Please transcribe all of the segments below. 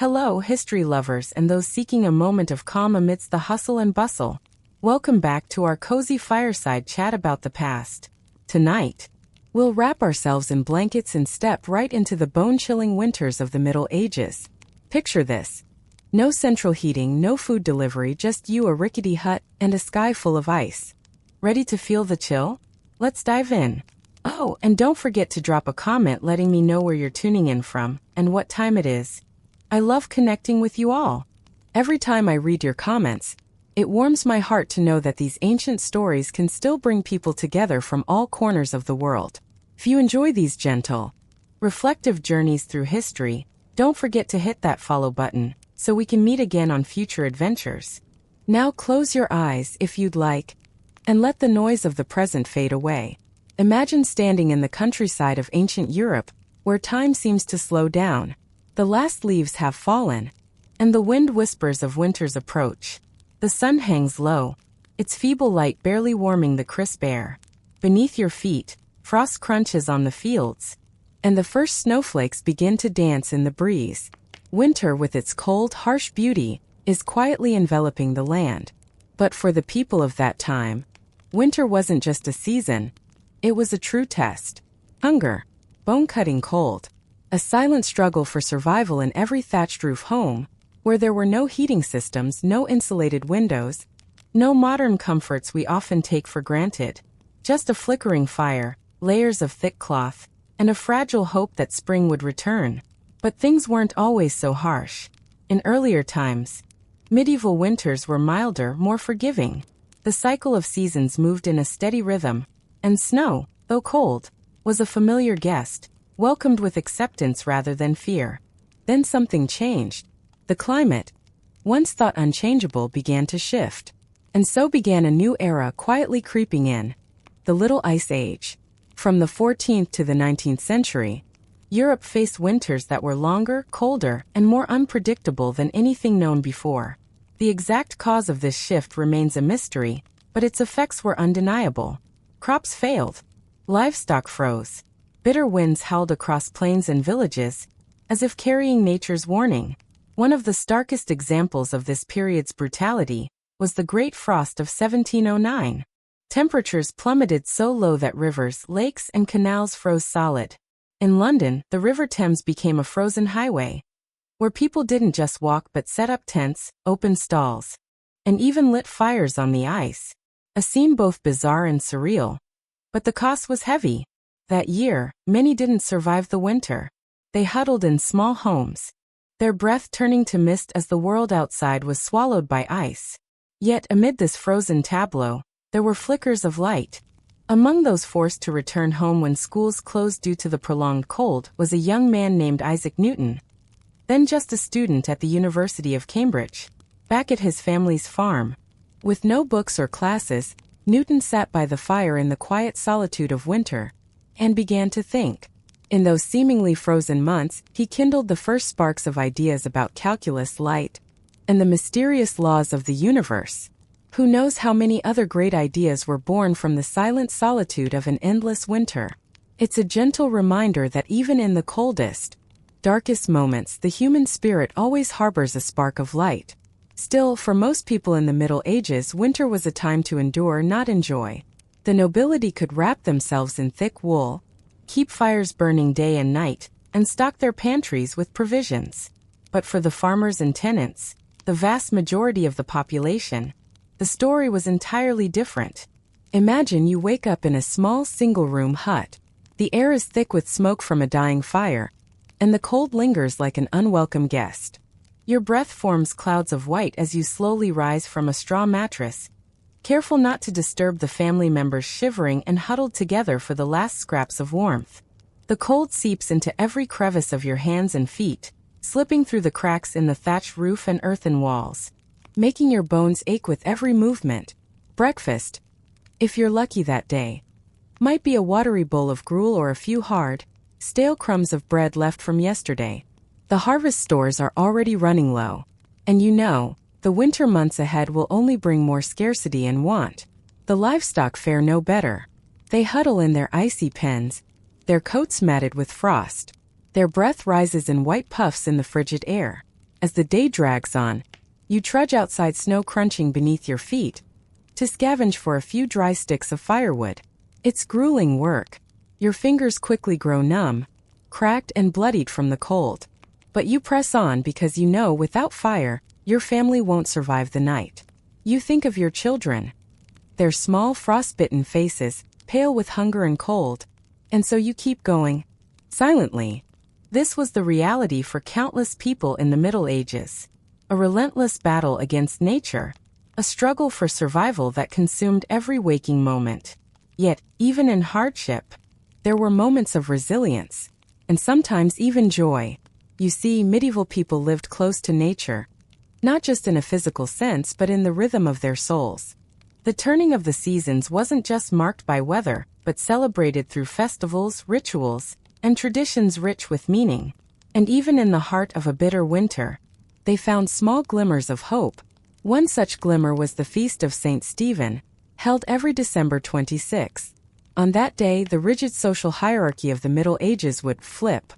Hello, history lovers and those seeking a moment of calm amidst the hustle and bustle. Welcome back to our cozy fireside chat about the past. Tonight, we'll wrap ourselves in blankets and step right into the bone-chilling winters of the Middle Ages. Picture this. No central heating, no food delivery, just you, a rickety hut, and a sky full of ice. Ready to feel the chill? Let's dive in. Oh, and don't forget to drop a comment letting me know where you're tuning in from and what time it is. I love connecting with you all. Every time I read your comments, it warms my heart to know that these ancient stories can still bring people together from all corners of the world. If you enjoy these gentle, reflective journeys through history, don't forget to hit that follow button so we can meet again on future adventures. Now close your eyes if you'd like, and let the noise of the present fade away. Imagine standing in the countryside of ancient Europe, where time seems to slow down. The last leaves have fallen, and the wind whispers of winter's approach. The sun hangs low, its feeble light barely warming the crisp air. Beneath your feet, frost crunches on the fields, and the first snowflakes begin to dance in the breeze. Winter, with its cold, harsh beauty, is quietly enveloping the land. But for the people of that time, winter wasn't just a season, it was a true test. Hunger, bone-cutting cold, a silent struggle for survival in every thatched roof home, where there were no heating systems, no insulated windows, no modern comforts we often take for granted. Just a flickering fire, layers of thick cloth, and a fragile hope that spring would return. But things weren't always so harsh. In earlier times, medieval winters were milder, more forgiving. The cycle of seasons moved in a steady rhythm, and snow, though cold, was a familiar guest, welcomed with acceptance rather than fear. Then something changed. The climate, once thought unchangeable, began to shift. And so began a new era quietly creeping in. The Little Ice Age. From the 14th to the 19th century, Europe faced winters that were longer, colder, and more unpredictable than anything known before. The exact cause of this shift remains a mystery, but its effects were undeniable. Crops failed. Livestock froze. Bitter winds howled across plains and villages, as if carrying nature's warning. One of the starkest examples of this period's brutality was the Great Frost of 1709. Temperatures plummeted so low that rivers, lakes, and canals froze solid. In London, the River Thames became a frozen highway, where people didn't just walk but set up tents, opened stalls, and even lit fires on the ice. A scene both bizarre and surreal. But the cost was heavy. That year, many didn't survive the winter. They huddled in small homes, their breath turning to mist as the world outside was swallowed by ice. Yet amid this frozen tableau, there were flickers of light. Among those forced to return home when schools closed due to the prolonged cold was a young man named Isaac Newton, then just a student at the University of Cambridge. Back at his family's farm, with no books or classes, Newton sat by the fire in the quiet solitude of winter, and began to think. In those seemingly frozen months, he kindled the first sparks of ideas about calculus, light, and the mysterious laws of the universe. Who knows how many other great ideas were born from the silent solitude of an endless winter. It's a gentle reminder that even in the coldest, darkest moments, the human spirit always harbors a spark of light. Still, for most people in the Middle Ages, winter was a time to endure, not enjoy. The nobility could wrap themselves in thick wool, keep fires burning day and night, and stock their pantries with provisions. But for the farmers and tenants, the vast majority of the population, the story was entirely different. Imagine you wake up in a small single-room hut. The air is thick with smoke from a dying fire, and the cold lingers like an unwelcome guest. Your breath forms clouds of white as you slowly rise from a straw mattress, careful not to disturb the family members shivering and huddled together for the last scraps of warmth. The cold seeps into every crevice of your hands and feet, slipping through the cracks in the thatched roof and earthen walls, making your bones ache with every movement. Breakfast, if you're lucky that day, might be a watery bowl of gruel or a few hard, stale crumbs of bread left from yesterday. The harvest stores are already running low, and the winter months ahead will only bring more scarcity and want. The livestock fare no better. They huddle in their icy pens, their coats matted with frost. Their breath rises in white puffs in the frigid air. As the day drags on, you trudge outside, snow crunching beneath your feet, to scavenge for a few dry sticks of firewood. It's grueling work. Your fingers quickly grow numb, cracked and bloodied from the cold. But you press on because you know without fire, your family won't survive the night. You think of your children, their small frostbitten faces, pale with hunger and cold, and so you keep going, silently. This was the reality for countless people in the Middle Ages. A relentless battle against nature, a struggle for survival that consumed every waking moment. Yet, even in hardship, there were moments of resilience, and sometimes even joy. You see, medieval people lived close to nature, not just in a physical sense but in the rhythm of their souls. The turning of the seasons wasn't just marked by weather, but celebrated through festivals, rituals, and traditions rich with meaning. And even in the heart of a bitter winter, they found small glimmers of hope. One such glimmer was the Feast of St. Stephen, held every December 26. On that day, the rigid social hierarchy of the Middle Ages would flip.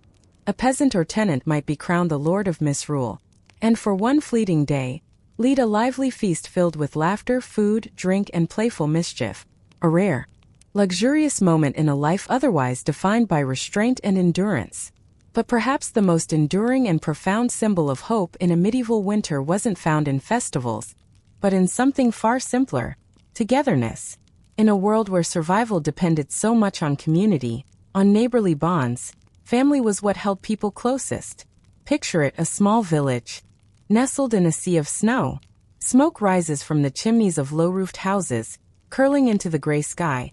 A peasant or tenant might be crowned the lord of misrule, and for one fleeting day, lead a lively feast filled with laughter, food, drink, and playful mischief. A rare, luxurious moment in a life otherwise defined by restraint and endurance. But perhaps the most enduring and profound symbol of hope in a medieval winter wasn't found in festivals, but in something far simpler: togetherness. In a world where survival depended so much on community, on neighborly bonds, family was what held people closest. Picture it: a small village, nestled in a sea of snow. Smoke rises from the chimneys of low-roofed houses, curling into the gray sky,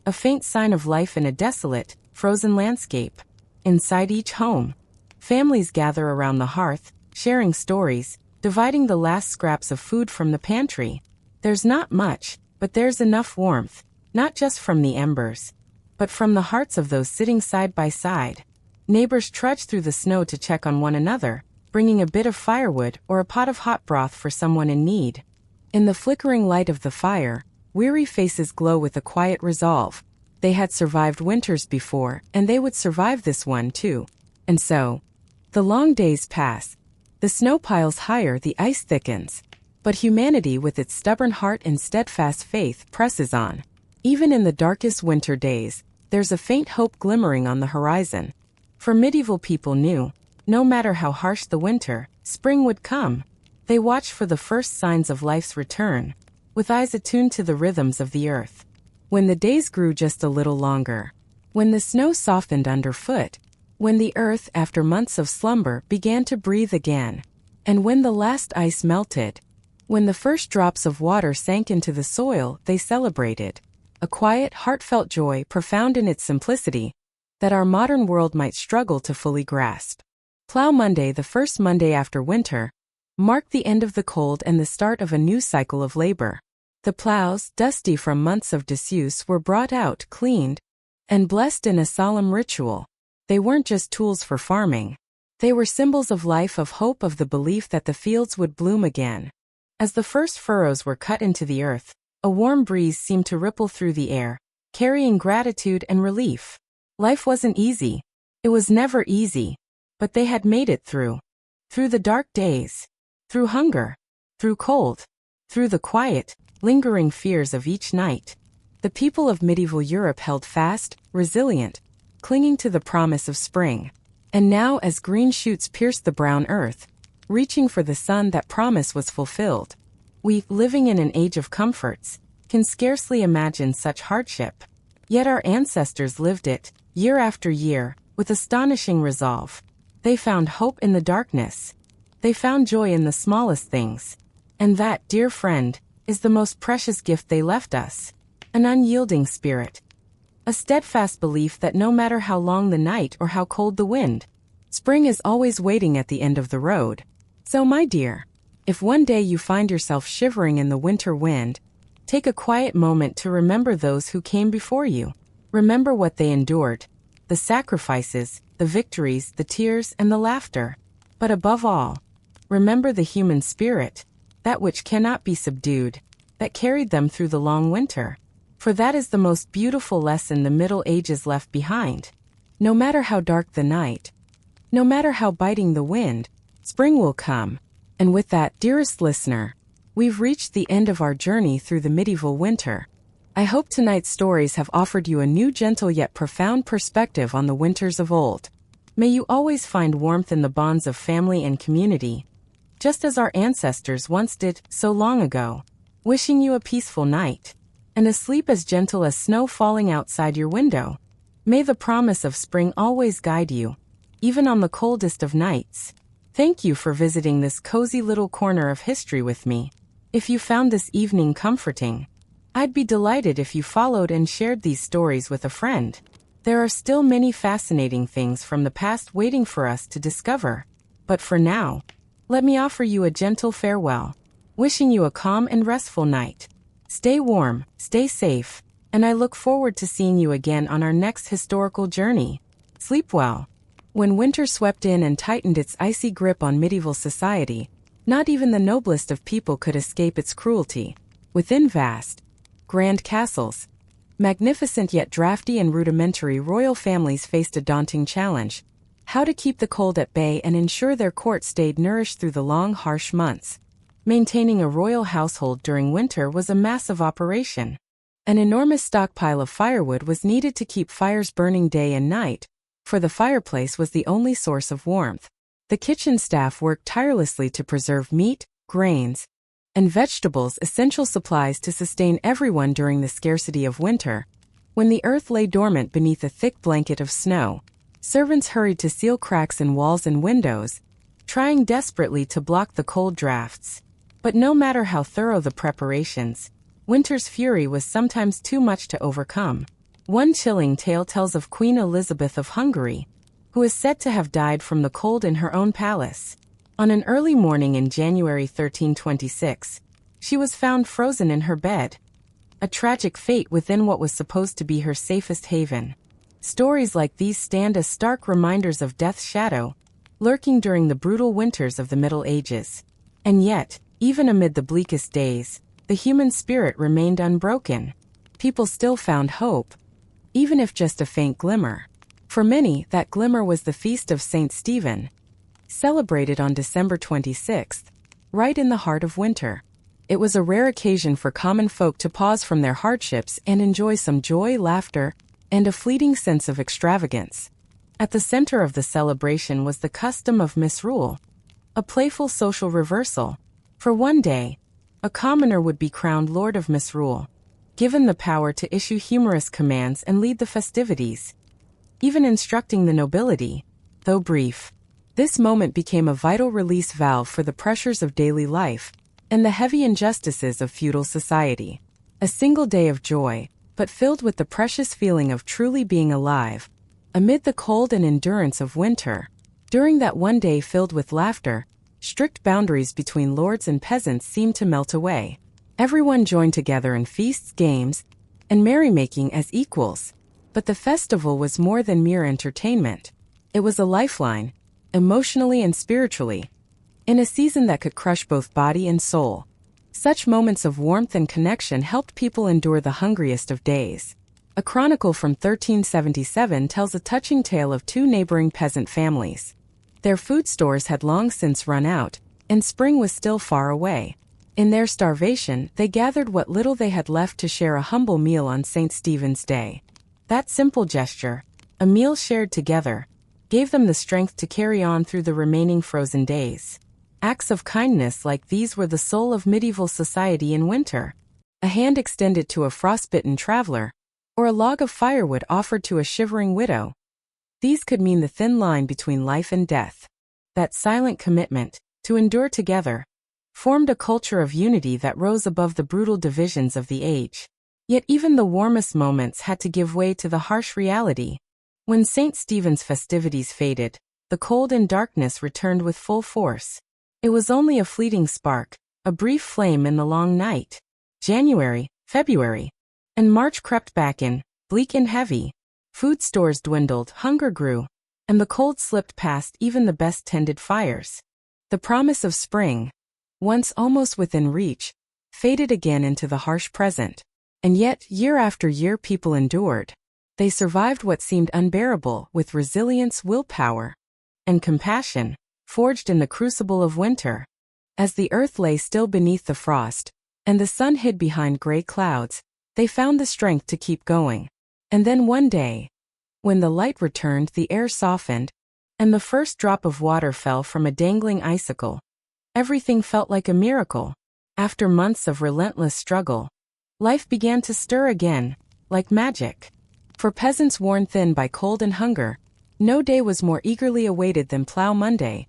a faint sign of life in a desolate, frozen landscape. Inside each home, families gather around the hearth, sharing stories, dividing the last scraps of food from the pantry. There's not much, but there's enough warmth, not just from the embers, but from the hearts of those sitting side by side. Neighbors trudge through the snow to check on one another, bringing a bit of firewood or a pot of hot broth for someone in need. In the flickering light of the fire, weary faces glow with a quiet resolve. They had survived winters before, and they would survive this one too. And so, the long days pass. The snow piles higher, the ice thickens. But humanity, with its stubborn heart and steadfast faith, presses on. Even in the darkest winter days, there's a faint hope glimmering on the horizon. For medieval people knew, no matter how harsh the winter, spring would come. They watched for the first signs of life's return, with eyes attuned to the rhythms of the earth. When the days grew just a little longer, when the snow softened underfoot, when the earth, after months of slumber, began to breathe again, and when the last ice melted, when the first drops of water sank into the soil, they celebrated. A quiet, heartfelt joy, profound in its simplicity, that our modern world might struggle to fully grasp. Plough Monday, the first Monday after winter, marked the end of the cold and the start of a new cycle of labor. The ploughs, dusty from months of disuse, were brought out, cleaned, and blessed in a solemn ritual. They weren't just tools for farming. They were symbols of life, of hope, of the belief that the fields would bloom again. As the first furrows were cut into the earth, a warm breeze seemed to ripple through the air, carrying gratitude and relief. Life wasn't easy. It was never easy. But they had made it through. Through the dark days. Through hunger. Through cold. Through the quiet, lingering fears of each night. The people of medieval Europe held fast, resilient, clinging to the promise of spring. And now, as green shoots pierced the brown earth, reaching for the sun, that promise was fulfilled. We, living in an age of comforts, can scarcely imagine such hardship. Yet our ancestors lived it, year after year, with astonishing resolve. They found hope in the darkness. They found joy in the smallest things. And that, dear friend, is the most precious gift they left us. An unyielding spirit. A steadfast belief that no matter how long the night or how cold the wind, spring is always waiting at the end of the road. So, my dear, if one day you find yourself shivering in the winter wind, take a quiet moment to remember those who came before you. Remember what they endured, the sacrifices, the victories, the tears, and the laughter. But above all, remember the human spirit, that which cannot be subdued, that carried them through the long winter. For that is the most beautiful lesson the Middle Ages left behind. No matter how dark the night, no matter how biting the wind, spring will come. And with that, dearest listener, we've reached the end of our journey through the medieval winter. I hope tonight's stories have offered you a new gentle yet profound perspective on the winters of old. May you always find warmth in the bonds of family and community, just as our ancestors once did so long ago. Wishing you a peaceful night, and a sleep as gentle as snow falling outside your window. May the promise of spring always guide you, even on the coldest of nights. Thank you for visiting this cozy little corner of history with me. If you found this evening comforting, I'd be delighted if you followed and shared these stories with a friend. There are still many fascinating things from the past waiting for us to discover. But for now, let me offer you a gentle farewell, wishing you a calm and restful night. Stay warm, stay safe, and I look forward to seeing you again on our next historical journey. Sleep well. When winter swept in and tightened its icy grip on medieval society, not even the noblest of people could escape its cruelty. Within vast, grand castles, magnificent yet drafty and rudimentary royal families faced a daunting challenge: how to keep the cold at bay and ensure their court stayed nourished through the long, harsh months. Maintaining a royal household during winter was a massive operation. An enormous stockpile of firewood was needed to keep fires burning day and night, for the fireplace was the only source of warmth. The kitchen staff worked tirelessly to preserve meat, grains, and vegetables, essential supplies to sustain everyone during the scarcity of winter. When the earth lay dormant beneath a thick blanket of snow, servants hurried to seal cracks in walls and windows, trying desperately to block the cold drafts. But no matter how thorough the preparations, winter's fury was sometimes too much to overcome. One chilling tale tells of Queen Elizabeth of Hungary, who is said to have died from the cold in her own palace. On an early morning in January 1326, she was found frozen in her bed, a tragic fate within what was supposed to be her safest haven. Stories like these stand as stark reminders of death's shadow, lurking during the brutal winters of the Middle Ages. And yet, even amid the bleakest days, the human spirit remained unbroken. People still found hope, even if just a faint glimmer. For many, that glimmer was the feast of St. Stephen, celebrated on December 26th, right in the heart of winter. It was a rare occasion for common folk to pause from their hardships and enjoy some joy, laughter, and a fleeting sense of extravagance. At the center of the celebration was the custom of misrule, a playful social reversal. For one day, a commoner would be crowned Lord of Misrule, given the power to issue humorous commands and lead the festivities, even instructing the nobility. Though brief, this moment became a vital release valve for the pressures of daily life and the heavy injustices of feudal society. A single day of joy, but filled with the precious feeling of truly being alive, amid the cold and endurance of winter. During that one day filled with laughter, strict boundaries between lords and peasants seemed to melt away. Everyone joined together in feasts, games, and merrymaking as equals. But the festival was more than mere entertainment. It was a lifeline, emotionally and spiritually, in a season that could crush both body and soul. Such moments of warmth and connection helped people endure the hungriest of days. A chronicle from 1377 tells a touching tale of two neighboring peasant families. Their food stores had long since run out, and spring was still far away. In their starvation, they gathered what little they had left to share a humble meal on St. Stephen's Day. That simple gesture, a meal shared together, gave them the strength to carry on through the remaining frozen days. Acts of kindness like these were the soul of medieval society in winter. A hand extended to a frostbitten traveler, or a log of firewood offered to a shivering widow. These could mean the thin line between life and death. That silent commitment, to endure together, formed a culture of unity that rose above the brutal divisions of the age. Yet even the warmest moments had to give way to the harsh reality. When St. Stephen's festivities faded, the cold and darkness returned with full force. It was only a fleeting spark, a brief flame in the long night. January, February, and March crept back in, bleak and heavy. Food stores dwindled, hunger grew, and the cold slipped past even the best-tended fires. The promise of spring, once almost within reach, faded again into the harsh present. And yet, year after year people endured. They survived what seemed unbearable with resilience, willpower, and compassion. forged in the crucible of winter. As the earth lay still beneath the frost, and the sun hid behind gray clouds, they found the strength to keep going. And then one day, when the light returned, the air softened, and the first drop of water fell from a dangling icicle. Everything felt like a miracle. After months of relentless struggle, life began to stir again, like magic. For peasants worn thin by cold and hunger, no day was more eagerly awaited than Plough Monday,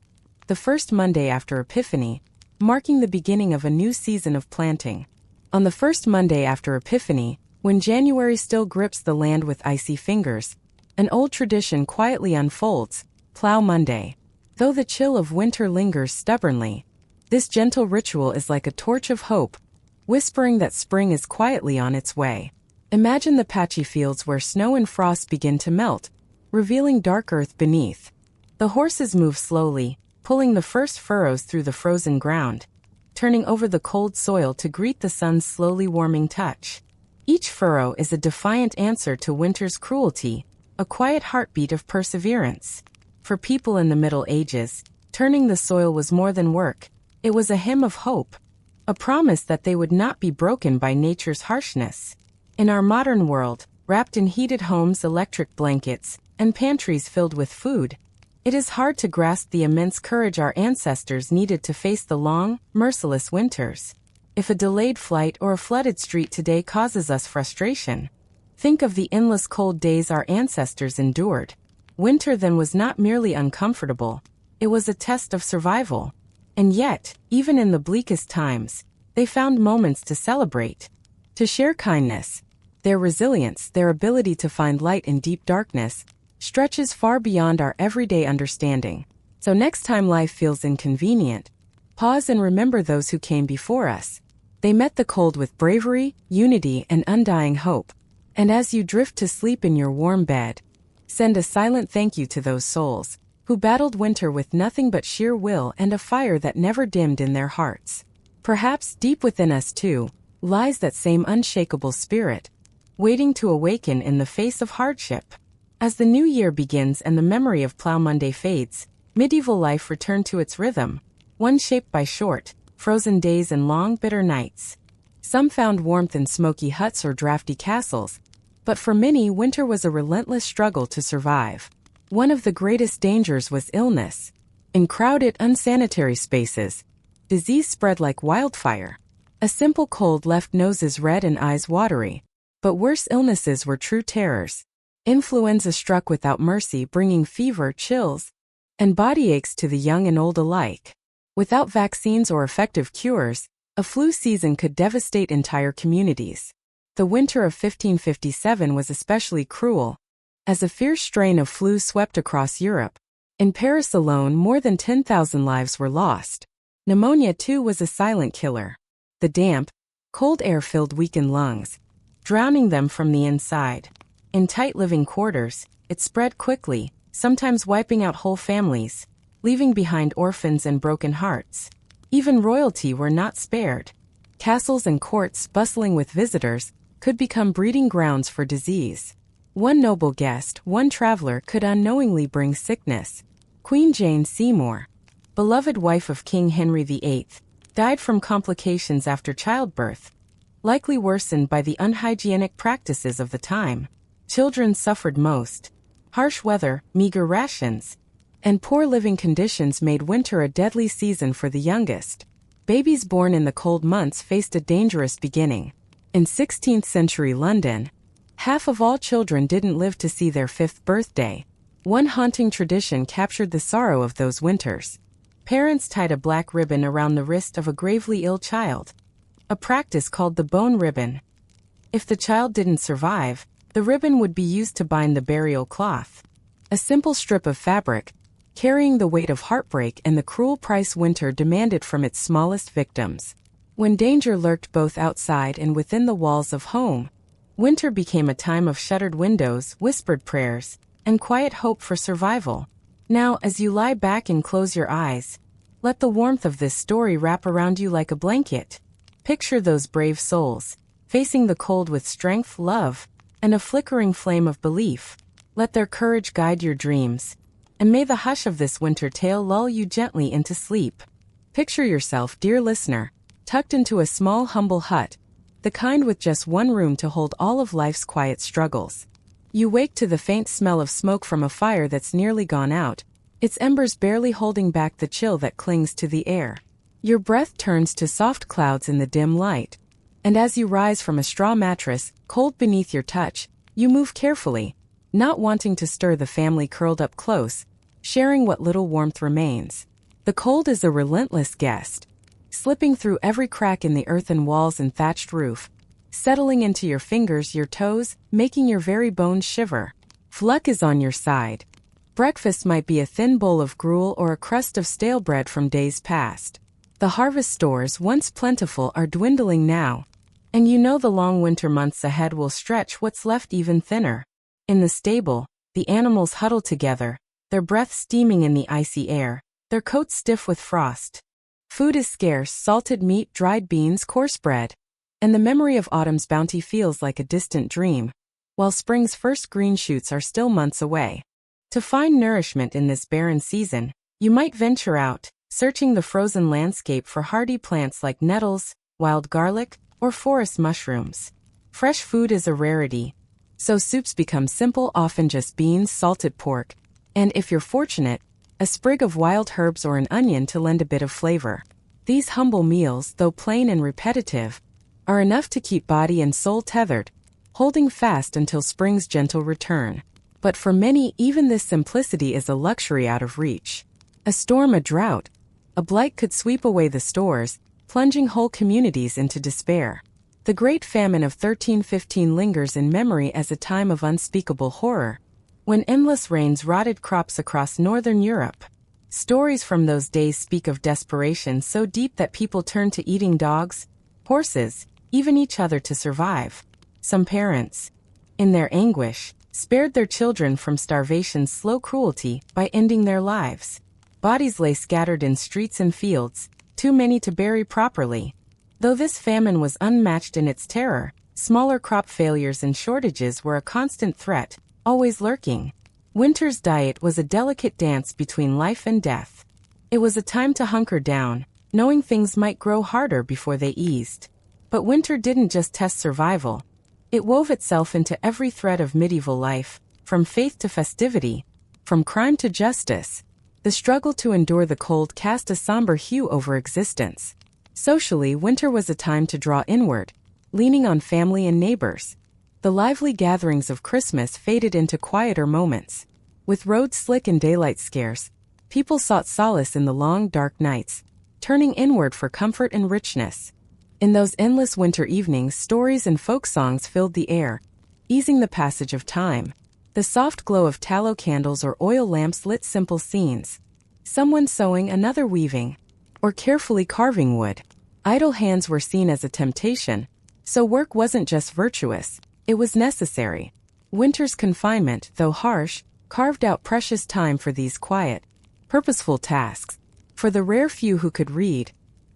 the first Monday after Epiphany, marking the beginning of a new season of planting. On the first Monday after Epiphany, when January still grips the land with icy fingers, an old tradition quietly unfolds, Plough Monday. Though the chill of winter lingers stubbornly, this gentle ritual is like a torch of hope, whispering that spring is quietly on its way. Imagine the patchy fields where snow and frost begin to melt, revealing dark earth beneath. The horses move slowly, pulling the first furrows through the frozen ground, turning over the cold soil to greet the sun's slowly warming touch. Each furrow is a defiant answer to winter's cruelty, a quiet heartbeat of perseverance. For people in the Middle Ages, turning the soil was more than work. It was a hymn of hope, a promise that they would not be broken by nature's harshness. In our modern world, wrapped in heated homes, electric blankets, and pantries filled with food, it is hard to grasp the immense courage our ancestors needed to face the long, merciless winters. If a delayed flight or a flooded street today causes us frustration, think of the endless cold days our ancestors endured. Winter then was not merely uncomfortable, it was a test of survival. And yet, even in the bleakest times, they found moments to celebrate, to share kindness. Their resilience, their ability to find light in deep darkness, stretches far beyond our everyday understanding. So next time life feels inconvenient, pause and remember those who came before us. They met the cold with bravery, unity, and undying hope. And as you drift to sleep in your warm bed, send a silent thank you to those souls who battled winter with nothing but sheer will and a fire that never dimmed in their hearts. Perhaps deep within us, too, lies that same unshakable spirit, waiting to awaken in the face of hardship. As the new year begins and the memory of Plough Monday fades, medieval life returned to its rhythm, one shaped by short, frozen days and long, bitter nights. Some found warmth in smoky huts or drafty castles, but for many, winter was a relentless struggle to survive. One of the greatest dangers was illness. In crowded, unsanitary spaces, disease spread like wildfire. A simple cold left noses red and eyes watery, but worse illnesses were true terrors. Influenza struck without mercy, bringing fever, chills, and body aches to the young and old alike. Without vaccines or effective cures, a flu season could devastate entire communities. The winter of 1557 was especially cruel, as a fierce strain of flu swept across Europe. In Paris alone, more than 10,000 lives were lost. Pneumonia, too, was a silent killer. The damp, cold air filled weakened lungs, drowning them from the inside. In tight living quarters, it spread quickly, sometimes wiping out whole families, leaving behind orphans and broken hearts. Even royalty were not spared. Castles and courts, bustling with visitors, could become breeding grounds for disease. One noble guest, one traveler, could unknowingly bring sickness. Queen Jane Seymour, beloved wife of King Henry VIII, died from complications after childbirth, likely worsened by the unhygienic practices of the time. Children suffered most. Harsh weather, meager rations, and poor living conditions made winter a deadly season for the youngest. Babies born in the cold months faced a dangerous beginning. In 16th century London, half of all children didn't live to see their 5th birthday. One haunting tradition captured the sorrow of those winters. Parents tied a black ribbon around the wrist of a gravely ill child, a practice called the bone ribbon. If the child didn't survive, the ribbon would be used to bind the burial cloth. A simple strip of fabric, carrying the weight of heartbreak and the cruel price winter demanded from its smallest victims. When danger lurked both outside and within the walls of home, winter became a time of shuttered windows, whispered prayers, and quiet hope for survival. Now, as you lie back and close your eyes, let the warmth of this story wrap around you like a blanket. Picture those brave souls, facing the cold with strength, love, and a flickering flame of belief. Let their courage guide your dreams, and may the hush of this winter tale lull you gently into sleep. Picture yourself, dear listener, tucked into a small humble hut, the kind with just one room to hold all of life's quiet struggles. You wake to the faint smell of smoke from a fire that's nearly gone out, its embers barely holding back the chill that clings to the air. Your breath turns to soft clouds in the dim light, and as you rise from a straw mattress, cold beneath your touch, you move carefully, not wanting to stir the family curled up close, sharing what little warmth remains. The cold is a relentless guest, slipping through every crack in the earthen walls and thatched roof, settling into your fingers, your toes, making your very bones shiver. Luck is on your side. Breakfast might be a thin bowl of gruel or a crust of stale bread from days past. The harvest stores, once plentiful, are dwindling now, and you know the long winter months ahead will stretch what's left even thinner. In the stable, the animals huddle together, their breath steaming in the icy air, their coats stiff with frost. Food is scarce: salted meat, dried beans, coarse bread, and the memory of autumn's bounty feels like a distant dream, while spring's first green shoots are still months away. To find nourishment in this barren season, you might venture out, searching the frozen landscape for hardy plants like nettles, wild garlic, or forest mushrooms. Fresh food is a rarity, so soups become simple, often just beans, salted pork, and if you're fortunate, a sprig of wild herbs or an onion to lend a bit of flavor. These humble meals, though plain and repetitive, are enough to keep body and soul tethered, holding fast until spring's gentle return. But for many, even this simplicity is a luxury out of reach. A storm, a drought, a blight could sweep away the stores, plunging whole communities into despair. The Great Famine of 1315 lingers in memory as a time of unspeakable horror, when endless rains rotted crops across northern Europe. Stories from those days speak of desperation so deep that people turned to eating dogs, horses, even each other to survive. Some parents, in their anguish, spared their children from starvation's slow cruelty by ending their lives. Bodies lay scattered in streets and fields, too many to bury properly. Though this famine was unmatched in its terror, smaller crop failures and shortages were a constant threat, always lurking. Winter's diet was a delicate dance between life and death. It was a time to hunker down, knowing things might grow harder before they eased. But winter didn't just test survival. It wove itself into every thread of medieval life, from faith to festivity, from crime to justice. The struggle to endure the cold cast a somber hue over existence. Socially, winter was a time to draw inward, leaning on family and neighbors. The lively gatherings of Christmas faded into quieter moments. With roads slick and daylight scarce, people sought solace in the long, dark nights, turning inward for comfort and richness. In those endless winter evenings, stories and folk songs filled the air, easing the passage of time. The soft glow of tallow candles or oil lamps lit simple scenes. Someone sewing, another weaving, or carefully carving wood. Idle hands were seen as a temptation, so work wasn't just virtuous, it was necessary. Winter's confinement, though harsh, carved out precious time for these quiet, purposeful tasks. For the rare few who could read,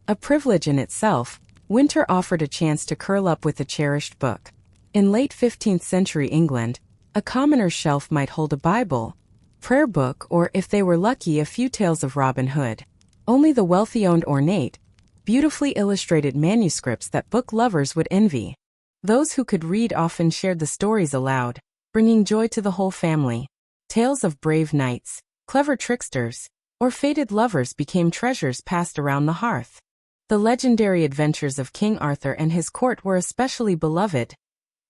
a privilege in itself, winter offered a chance to curl up with a cherished book. In late 15th century England, a commoner's shelf might hold a Bible, prayer book, or, if they were lucky, a few tales of Robin Hood. Only the wealthy owned ornate, beautifully illustrated manuscripts that book lovers would envy. Those who could read often shared the stories aloud, bringing joy to the whole family. Tales of brave knights, clever tricksters, or fated lovers became treasures passed around the hearth. The legendary adventures of King Arthur and his court were especially beloved,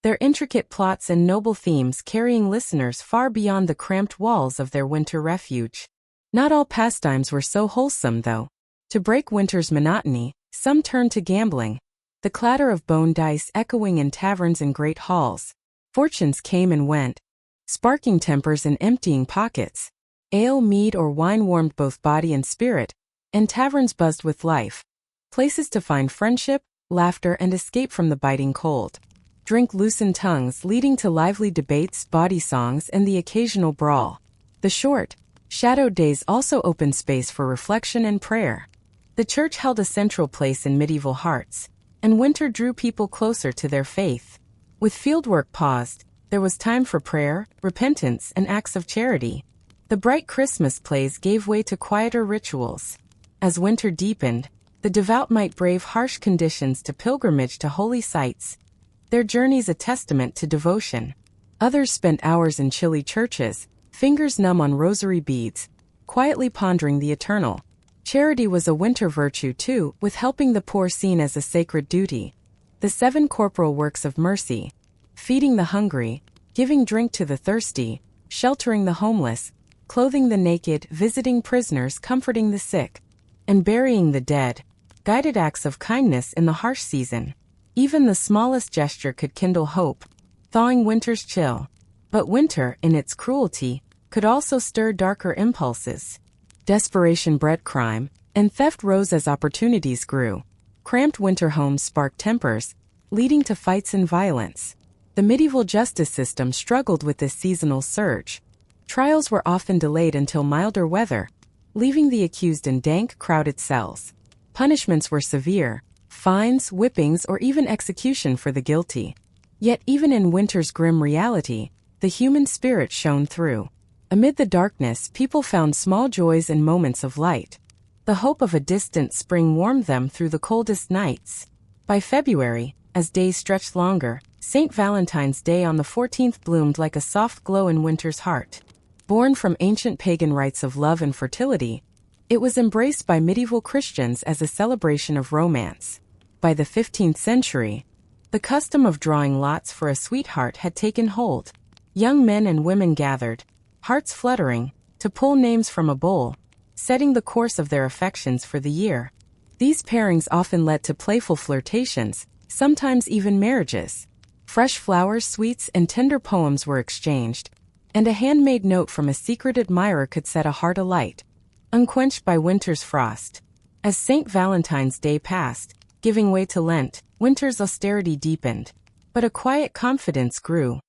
their intricate plots and noble themes carrying listeners far beyond the cramped walls of their winter refuge. Not all pastimes were so wholesome, though. To break winter's monotony, some turned to gambling, the clatter of bone dice echoing in taverns and great halls. Fortunes came and went, sparking tempers and emptying pockets. Ale, mead, or wine warmed both body and spirit, and taverns buzzed with life. Places to find friendship, laughter, and escape from the biting cold. Drink loosened tongues, leading to lively debates, bawdy songs, and the occasional brawl. The short, shadowed days also opened space for reflection and prayer. The church held a central place in medieval hearts, and winter drew people closer to their faith. With fieldwork paused, there was time for prayer, repentance, and acts of charity. The bright Christmas plays gave way to quieter rituals. As winter deepened, the devout might brave harsh conditions to pilgrimage to holy sites, their journeys a testament to devotion. Others spent hours in chilly churches, fingers numb on rosary beads, quietly pondering the eternal. Charity was a winter virtue too, with helping the poor seen as a sacred duty. The 7 corporal works of mercy: feeding the hungry, giving drink to the thirsty, sheltering the homeless, clothing the naked, visiting prisoners, comforting the sick, and burying the dead, guided acts of kindness in the harsh season. Even the smallest gesture could kindle hope, thawing winter's chill. But winter, in its cruelty, could also stir darker impulses. Desperation bred crime, and theft rose as opportunities grew. Cramped winter homes sparked tempers, leading to fights and violence. The medieval justice system struggled with this seasonal surge. Trials were often delayed until milder weather, leaving the accused in dank, crowded cells. Punishments were severe: fines, whippings, or even execution for the guilty. Yet even in winter's grim reality, the human spirit shone through. Amid the darkness, people found small joys and moments of light. The hope of a distant spring warmed them through the coldest nights. By February, as days stretched longer, St. Valentine's Day on the 14th bloomed like a soft glow in winter's heart. Born from ancient pagan rites of love and fertility, it was embraced by medieval Christians as a celebration of romance. By the 15th century, the custom of drawing lots for a sweetheart had taken hold. Young men and women gathered, hearts fluttering, to pull names from a bowl, setting the course of their affections for the year. These pairings often led to playful flirtations, sometimes even marriages. Fresh flowers, sweets, and tender poems were exchanged, and a handmade note from a secret admirer could set a heart alight, unquenched by winter's frost. As St. Valentine's Day passed, giving way to Lent, winter's austerity deepened, but a quiet confidence grew.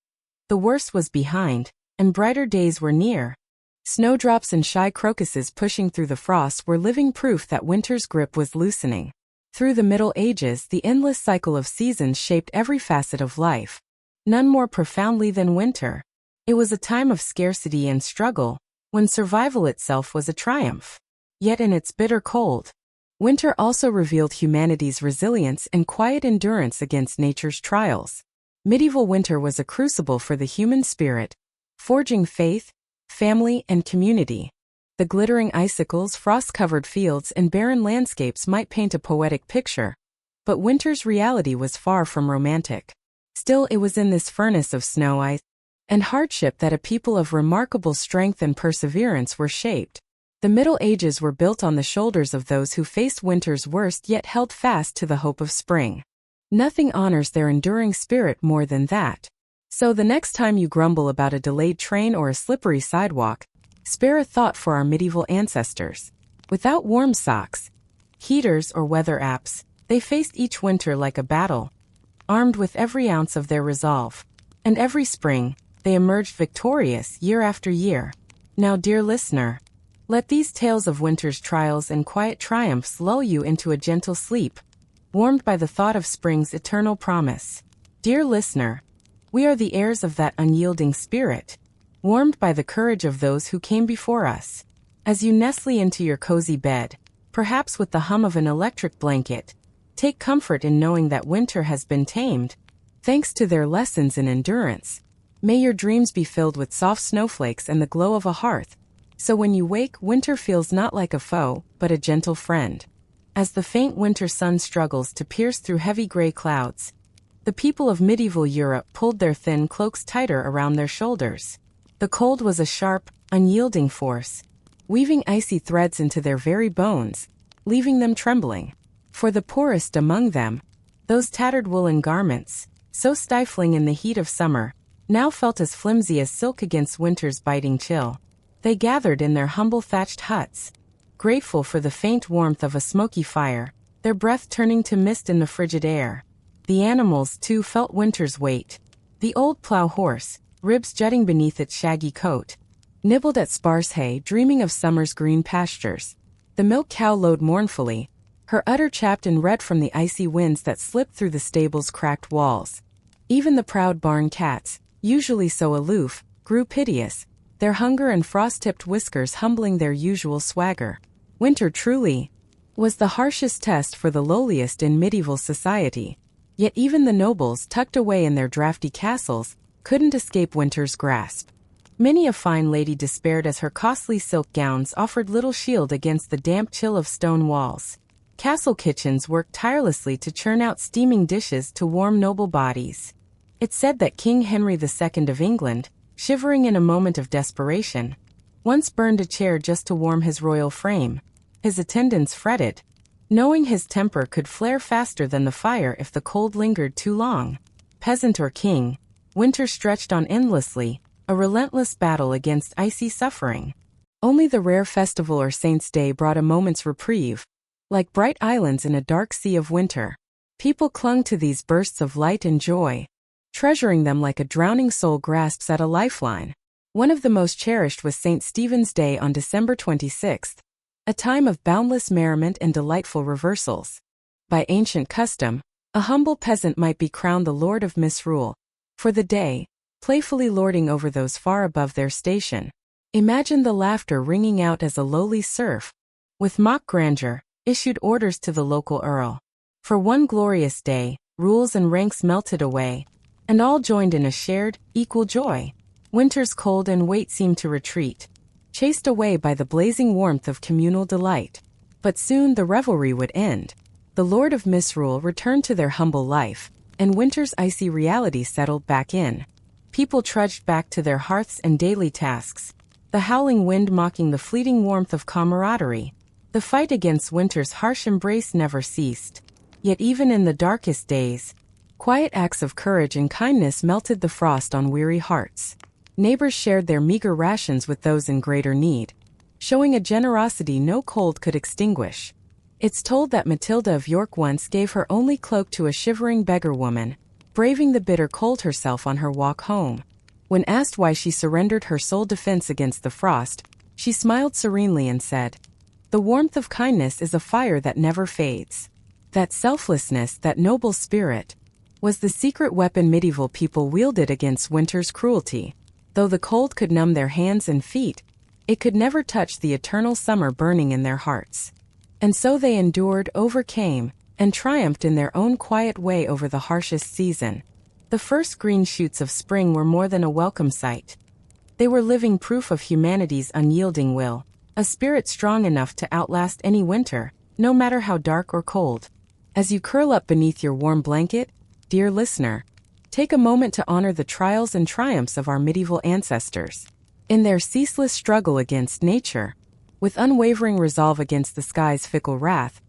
The worst was behind, and brighter days were near. Snowdrops and shy crocuses pushing through the frost were living proof that winter's grip was loosening. Through the Middle Ages, the endless cycle of seasons shaped every facet of life, none more profoundly than winter. It was a time of scarcity and struggle, when survival itself was a triumph. Yet in its bitter cold, winter also revealed humanity's resilience and quiet endurance against nature's trials. Medieval winter was a crucible for the human spirit, forging faith, family, and community. The glittering icicles, frost-covered fields, and barren landscapes might paint a poetic picture, but winter's reality was far from romantic. Still, it was in this furnace of snow, ice, and hardship that a people of remarkable strength and perseverance were shaped. The Middle Ages were built on the shoulders of those who faced winter's worst yet held fast to the hope of spring. Nothing honors their enduring spirit more than that. So the next time you grumble about a delayed train or a slippery sidewalk, spare a thought for our medieval ancestors. Without warm socks, heaters, or weather apps, they faced each winter like a battle, armed with every ounce of their resolve. And every spring, they emerged victorious year after year. Now, dear listener, let these tales of winter's trials and quiet triumphs lull you into a gentle sleep, warmed by the thought of spring's eternal promise. Dear listener, we are the heirs of that unyielding spirit, warmed by the courage of those who came before us. As you nestle into your cozy bed, perhaps with the hum of an electric blanket, take comfort in knowing that winter has been tamed, thanks to their lessons in endurance. May your dreams be filled with soft snowflakes and the glow of a hearth, so when you wake, winter feels not like a foe, but a gentle friend. As the faint winter sun struggles to pierce through heavy gray clouds, the people of medieval Europe pulled their thin cloaks tighter around their shoulders. The cold was a sharp, unyielding force, weaving icy threads into their very bones, leaving them trembling. For the poorest among them, those tattered woolen garments, so stifling in the heat of summer, now felt as flimsy as silk against winter's biting chill. They gathered in their humble thatched huts, grateful for the faint warmth of a smoky fire, their breath turning to mist in the frigid air. The animals, too, felt winter's weight. The old plow horse, ribs jutting beneath its shaggy coat, nibbled at sparse hay, dreaming of summer's green pastures. The milk cow lowed mournfully, her udder chapped and red from the icy winds that slipped through the stable's cracked walls. Even the proud barn cats, usually so aloof, grew piteous, their hunger and frost-tipped whiskers humbling their usual swagger. Winter truly was the harshest test for the lowliest in medieval society. Yet even the nobles, tucked away in their drafty castles, couldn't escape winter's grasp. Many a fine lady despaired as her costly silk gowns offered little shield against the damp chill of stone walls. Castle kitchens worked tirelessly to churn out steaming dishes to warm noble bodies. It's said that King Henry II of England, shivering in a moment of desperation, once burned a chair just to warm his royal frame. His attendants fretted, knowing his temper could flare faster than the fire if the cold lingered too long. Peasant or king, winter stretched on endlessly, a relentless battle against icy suffering. Only the rare festival or saint's day brought a moment's reprieve. Like bright islands in a dark sea of winter, people clung to these bursts of light and joy, treasuring them like a drowning soul grasps at a lifeline. One of the most cherished was St. Stephen's Day on December 26th, a time of boundless merriment and delightful reversals. By ancient custom, a humble peasant might be crowned the lord of misrule for the day, playfully lording over those far above their station. Imagine the laughter ringing out as a lowly serf, with mock grandeur, issued orders to the local earl. For one glorious day, rules and ranks melted away, and all joined in a shared, equal joy. Winter's cold and weight seemed to retreat, chased away by the blazing warmth of communal delight. But soon the revelry would end. The Lord of Misrule returned to their humble life, and winter's icy reality settled back in. People trudged back to their hearths and daily tasks, the howling wind mocking the fleeting warmth of camaraderie. The fight against winter's harsh embrace never ceased. Yet even in the darkest days, quiet acts of courage and kindness melted the frost on weary hearts. Neighbors shared their meager rations with those in greater need, showing a generosity no cold could extinguish. It's told that Matilda of York once gave her only cloak to a shivering beggar woman, braving the bitter cold herself on her walk home. When asked why she surrendered her sole defense against the frost, she smiled serenely and said, "The warmth of kindness is a fire that never fades." That selflessness, that noble spirit, was the secret weapon medieval people wielded against winter's cruelty. Though the cold could numb their hands and feet, it could never touch the eternal summer burning in their hearts. And so they endured, overcame, and triumphed in their own quiet way over the harshest season. The first green shoots of spring were more than a welcome sight. They were living proof of humanity's unyielding will, a spirit strong enough to outlast any winter, no matter how dark or cold. As you curl up beneath your warm blanket, dear listener, take a moment to honor the trials and triumphs of our medieval ancestors. In their ceaseless struggle against nature, with unwavering resolve against the sky's fickle wrath,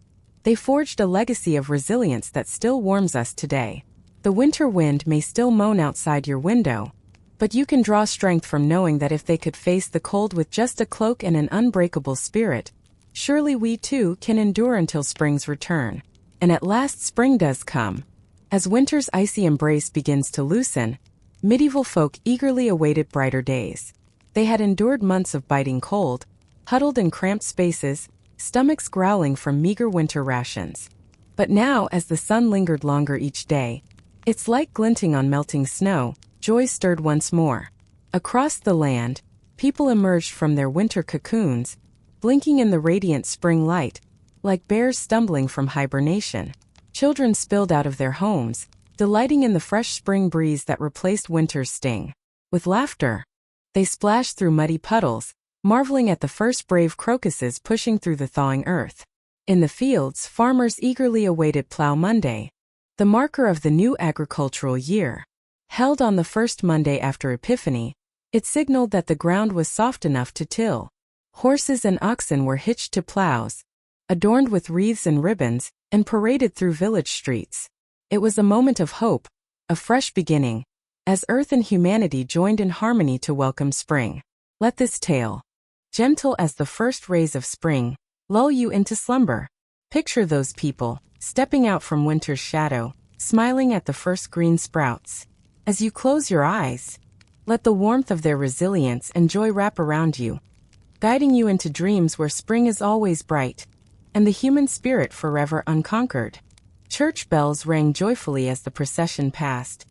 they forged a legacy of resilience that still warms us today. The winter wind may still moan outside your window, but you can draw strength from knowing that if they could face the cold with just a cloak and an unbreakable spirit, surely we too can endure until spring's return. And at last spring does come. As winter's icy embrace begins to loosen, medieval folk eagerly awaited brighter days. They had endured months of biting cold, huddled in cramped spaces, stomachs growling from meager winter rations. But now, as the sun lingered longer each day, its light glinting on melting snow, joy stirred once more. Across the land, people emerged from their winter cocoons, blinking in the radiant spring light, like bears stumbling from hibernation. Children spilled out of their homes, delighting in the fresh spring breeze that replaced winter's sting. With laughter, they splashed through muddy puddles, marveling at the first brave crocuses pushing through the thawing earth. In the fields, farmers eagerly awaited Plough Monday, the marker of the new agricultural year. Held on the first Monday after Epiphany, it signaled that the ground was soft enough to till. Horses and oxen were hitched to ploughs, adorned with wreaths and ribbons, and paraded through village streets. It was a moment of hope, a fresh beginning, as earth and humanity joined in harmony to welcome spring. Let this tale, gentle as the first rays of spring, lull you into slumber. Picture those people, stepping out from winter's shadow, smiling at the first green sprouts. As you close your eyes, let the warmth of their resilience and joy wrap around you, guiding you into dreams where spring is always bright, and the human spirit forever unconquered. Church bells rang joyfully as the procession passed,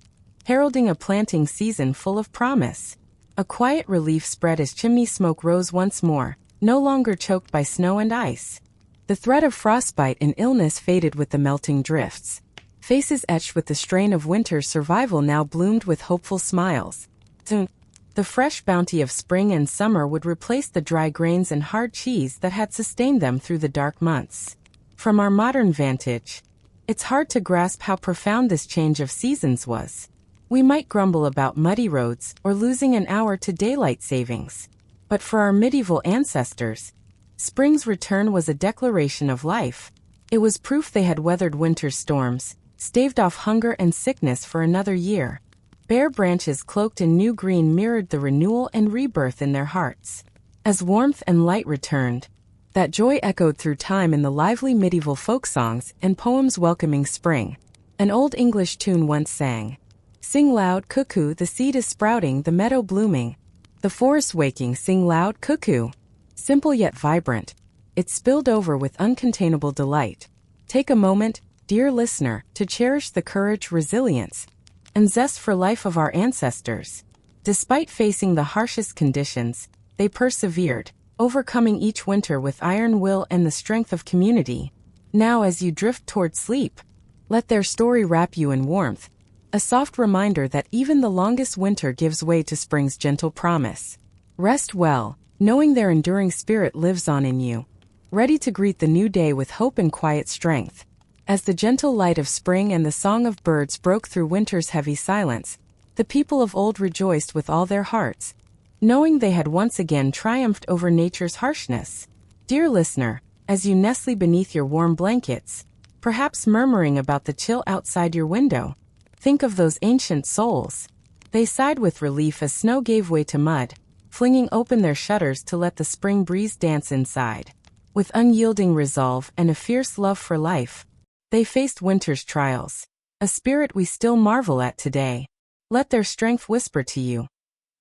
heralding a planting season full of promise. A quiet relief spread as chimney smoke rose once more, no longer choked by snow and ice. The threat of frostbite and illness faded with the melting drifts. Faces etched with the strain of winter's survival now bloomed with hopeful smiles. Soon, the fresh bounty of spring and summer would replace the dry grains and hard cheese that had sustained them through the dark months. From our modern vantage, it's hard to grasp how profound this change of seasons was. We might grumble about muddy roads or losing an hour to daylight savings. But for our medieval ancestors, spring's return was a declaration of life. It was proof they had weathered winter's storms, staved off hunger and sickness for another year. Bare branches cloaked in new green mirrored the renewal and rebirth in their hearts. As warmth and light returned, that joy echoed through time in the lively medieval folk songs and poems welcoming spring. An old English tune once sang, "Sing loud, cuckoo, the seed is sprouting, the meadow blooming. The forest waking, sing loud, cuckoo." Simple yet vibrant, it spilled over with uncontainable delight. Take a moment, dear listener, to cherish the courage, resilience, and zest for life of our ancestors. Despite facing the harshest conditions, they persevered, overcoming each winter with iron will and the strength of community. Now as you drift toward sleep, let their story wrap you in warmth, a soft reminder that even the longest winter gives way to spring's gentle promise. Rest well, knowing their enduring spirit lives on in you, ready to greet the new day with hope and quiet strength. As the gentle light of spring and the song of birds broke through winter's heavy silence, the people of old rejoiced with all their hearts, knowing they had once again triumphed over nature's harshness. Dear listener, as you nestle beneath your warm blankets, perhaps murmuring about the chill outside your window, think of those ancient souls. They sighed with relief as snow gave way to mud, flinging open their shutters to let the spring breeze dance inside. With unyielding resolve and a fierce love for life, they faced winter's trials, a spirit we still marvel at today. Let their strength whisper to you,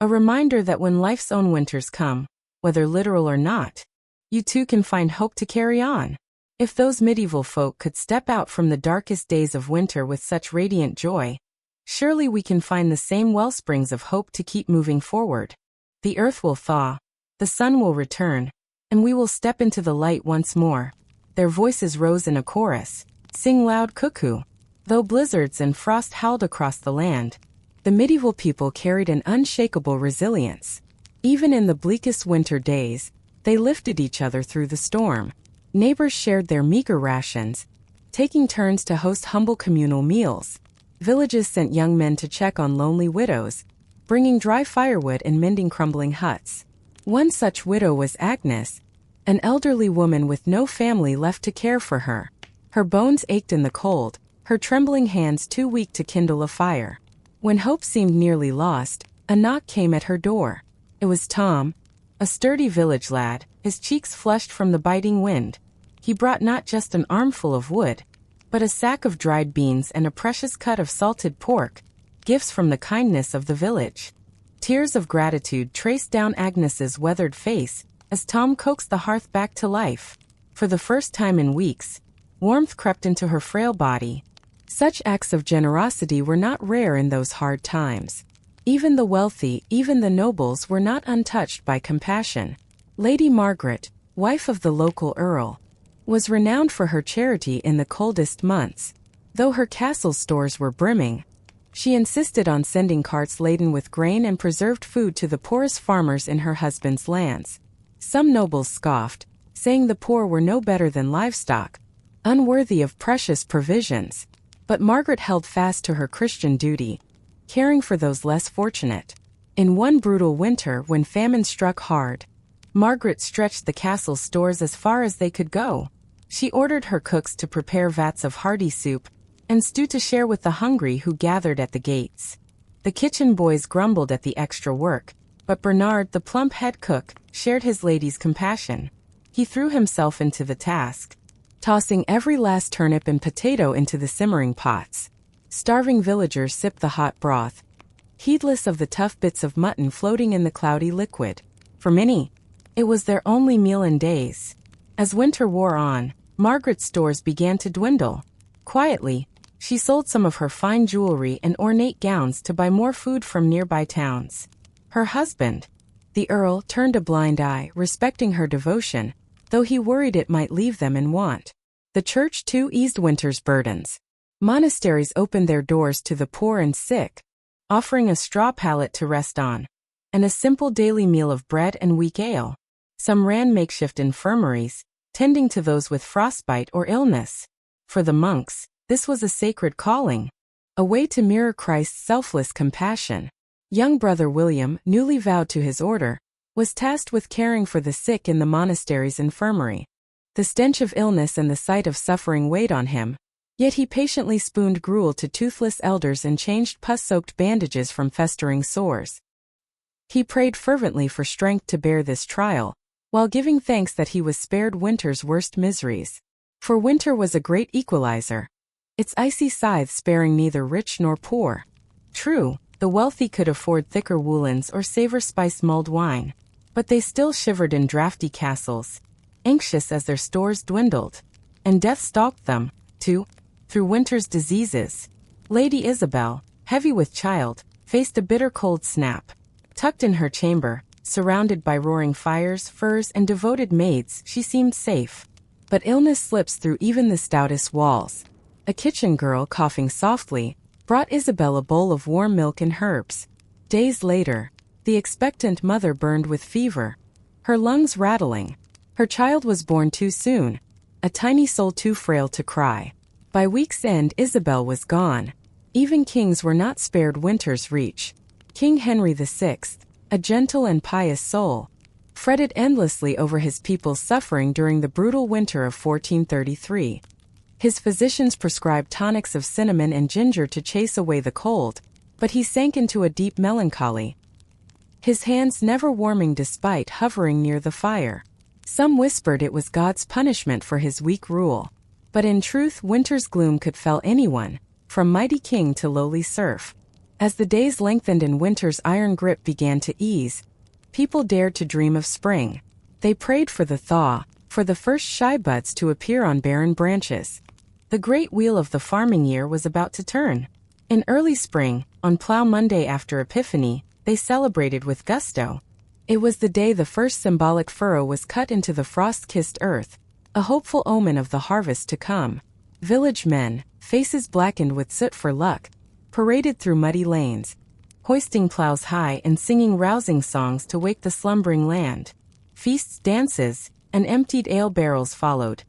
a reminder that when life's own winters come, whether literal or not, you too can find hope to carry on. If those medieval folk could step out from the darkest days of winter with such radiant joy, surely we can find the same wellsprings of hope to keep moving forward. The earth will thaw, the sun will return, and we will step into the light once more. Their voices rose in a chorus, "Sing loud, cuckoo." Though blizzards and frost howled across the land, the medieval people carried an unshakable resilience. Even in the bleakest winter days, they lifted each other through the storm. Neighbors shared their meager rations, taking turns to host humble communal meals. Villages sent young men to check on lonely widows, bringing dry firewood and mending crumbling huts. One such widow was Agnes, an elderly woman with no family left to care for her. Her bones ached in the cold, her trembling hands too weak to kindle a fire. When hope seemed nearly lost, a knock came at her door. It was Tom, a sturdy village lad, his cheeks flushed from the biting wind. He brought not just an armful of wood, but a sack of dried beans and a precious cut of salted pork, gifts from the kindness of the village. Tears of gratitude traced down Agnes's weathered face as Tom coaxed the hearth back to life. For the first time in weeks, warmth crept into her frail body. Such acts of generosity were not rare in those hard times. Even the wealthy, even the nobles were not untouched by compassion. Lady Margaret, wife of the local earl, was renowned for her charity in the coldest months. Though her castle's stores were brimming, she insisted on sending carts laden with grain and preserved food to the poorest farmers in her husband's lands. Some nobles scoffed, saying the poor were no better than livestock, unworthy of precious provisions. But Margaret held fast to her Christian duty, caring for those less fortunate. In one brutal winter when famine struck hard, Margaret stretched the castle's stores as far as they could go. She ordered her cooks to prepare vats of hearty soup and stew to share with the hungry who gathered at the gates. The kitchen boys grumbled at the extra work, but Bernard, the plump head cook, shared his lady's compassion. He threw himself into the task, tossing every last turnip and potato into the simmering pots. Starving villagers sipped the hot broth, heedless of the tough bits of mutton floating in the cloudy liquid. For many, it was their only meal in days. As winter wore on, Margaret's stores began to dwindle. Quietly, she sold some of her fine jewelry and ornate gowns to buy more food from nearby towns. Her husband, the Earl, turned a blind eye, respecting her devotion, though he worried it might leave them in want. The church too eased winter's burdens. Monasteries opened their doors to the poor and sick, offering a straw pallet to rest on, and a simple daily meal of bread and weak ale. Some ran makeshift infirmaries, tending to those with frostbite or illness. For the monks, this was a sacred calling, a way to mirror Christ's selfless compassion. Young brother William, newly vowed to his order, was tasked with caring for the sick in the monastery's infirmary. The stench of illness and the sight of suffering weighed on him, yet he patiently spooned gruel to toothless elders and changed pus-soaked bandages from festering sores. He prayed fervently for strength to bear this trial, while giving thanks that he was spared winter's worst miseries. For winter was a great equalizer, its icy scythe sparing neither rich nor poor. True, the wealthy could afford thicker woolens or savor spice-mulled wine, but they still shivered in draughty castles, anxious as their stores dwindled, and death stalked them, too, through winter's diseases. Lady Isabel, heavy with child, faced a bitter cold snap. Tucked in her chamber, surrounded by roaring fires, furs, and devoted maids, she seemed safe. But illness slips through even the stoutest walls. A kitchen girl, coughing softly, brought Isabel a bowl of warm milk and herbs. Days later, the expectant mother burned with fever, her lungs rattling. Her child was born too soon, a tiny soul too frail to cry. By week's end, Isabel was gone. Even kings were not spared winter's reach. King Henry VI, a gentle and pious soul, fretted endlessly over his people's suffering during the brutal winter of 1433. His physicians prescribed tonics of cinnamon and ginger to chase away the cold, but he sank into a deep melancholy, his hands never warming despite hovering near the fire. Some whispered it was God's punishment for his weak rule, but in truth winter's gloom could fell anyone, from mighty king to lowly serf. As the days lengthened and winter's iron grip began to ease, people dared to dream of spring. They prayed for the thaw, for the first shy buds to appear on barren branches. The great wheel of the farming year was about to turn. In early spring, on Plough Monday after Epiphany, they celebrated with gusto. It was the day the first symbolic furrow was cut into the frost-kissed earth, a hopeful omen of the harvest to come. Village men, faces blackened with soot for luck, paraded through muddy lanes, hoisting plows high and singing rousing songs to wake the slumbering land. Feasts, dances, and emptied ale barrels followed,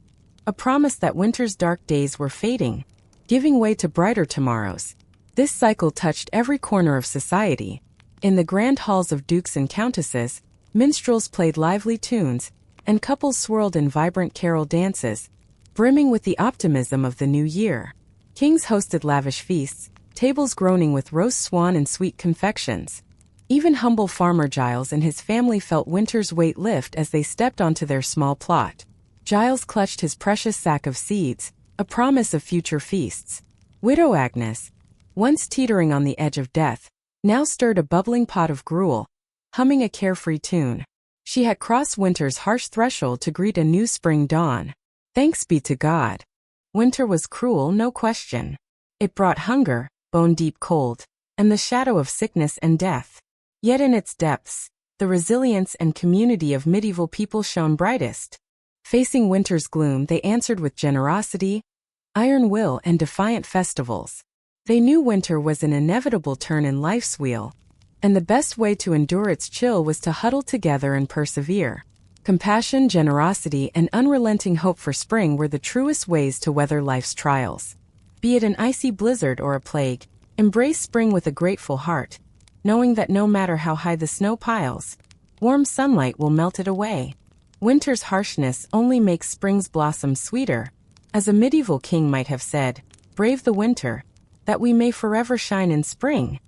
a promise that winter's dark days were fading, giving way to brighter tomorrows. This cycle touched every corner of society. In the grand halls of dukes and countesses, minstrels played lively tunes, and couples swirled in vibrant carol dances, brimming with the optimism of the new year. Kings hosted lavish feasts, tables groaning with roast swan and sweet confections. Even humble farmer Giles and his family felt winter's weight lift as they stepped onto their small plot. Giles clutched his precious sack of seeds, a promise of future feasts. Widow Agnes, once teetering on the edge of death, now stirred a bubbling pot of gruel, humming a carefree tune. She had crossed winter's harsh threshold to greet a new spring dawn. Thanks be to God. Winter was cruel, no question. It brought hunger, bone-deep cold, and the shadow of sickness and death. Yet in its depths, the resilience and community of medieval people shone brightest. Facing winter's gloom, they answered with generosity, iron will, and defiant festivals. They knew winter was an inevitable turn in life's wheel, and the best way to endure its chill was to huddle together and persevere. Compassion, generosity, and unrelenting hope for spring were the truest ways to weather life's trials. Be it an icy blizzard or a plague, embrace spring with a grateful heart, knowing that no matter how high the snow piles, warm sunlight will melt it away. Winter's harshness only makes spring's blossoms sweeter. As a medieval king might have said, brave the winter, that we may forever shine in spring.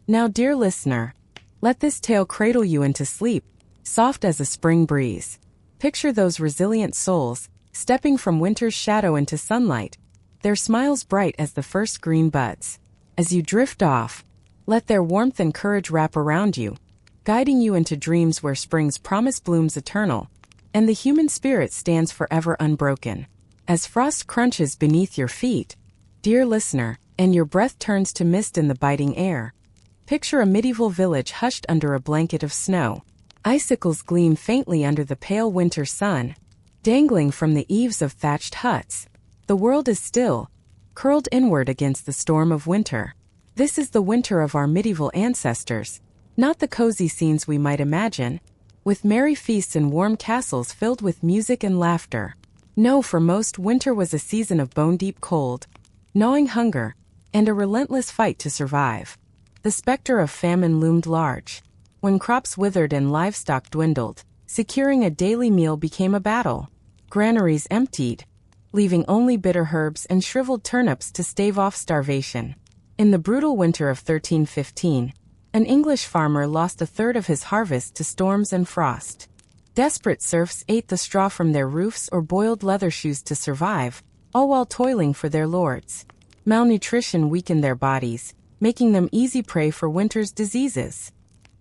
Now, dear listener, let this tale cradle you into sleep, soft as a spring breeze. Picture those resilient souls, stepping from winter's shadow into sunlight, their smiles bright as the first green buds. As you drift off, let their warmth and courage wrap around you, guiding you into dreams where spring's promise blooms eternal, and the human spirit stands forever unbroken. As frost crunches beneath your feet, dear listener, and your breath turns to mist in the biting air, Picture a medieval village hushed under a blanket of snow. Icicles gleam faintly under the pale winter sun, dangling from the eaves of thatched huts. The world is still, curled inward against the storm of winter. This is the winter of our medieval ancestors, not the cozy scenes we might imagine, with merry feasts and warm castles filled with music and laughter. No, for most, winter was a season of bone-deep cold, gnawing hunger, and a relentless fight to survive. The specter of famine loomed large. When crops withered and livestock dwindled, securing a daily meal became a battle. Granaries emptied, leaving only bitter herbs and shriveled turnips to stave off starvation. In the brutal winter of 1315, an English farmer lost a third of his harvest to storms and frost. Desperate serfs ate the straw from their roofs or boiled leather shoes to survive, all while toiling for their lords. Malnutrition weakened their bodies, making them easy prey for winter's diseases.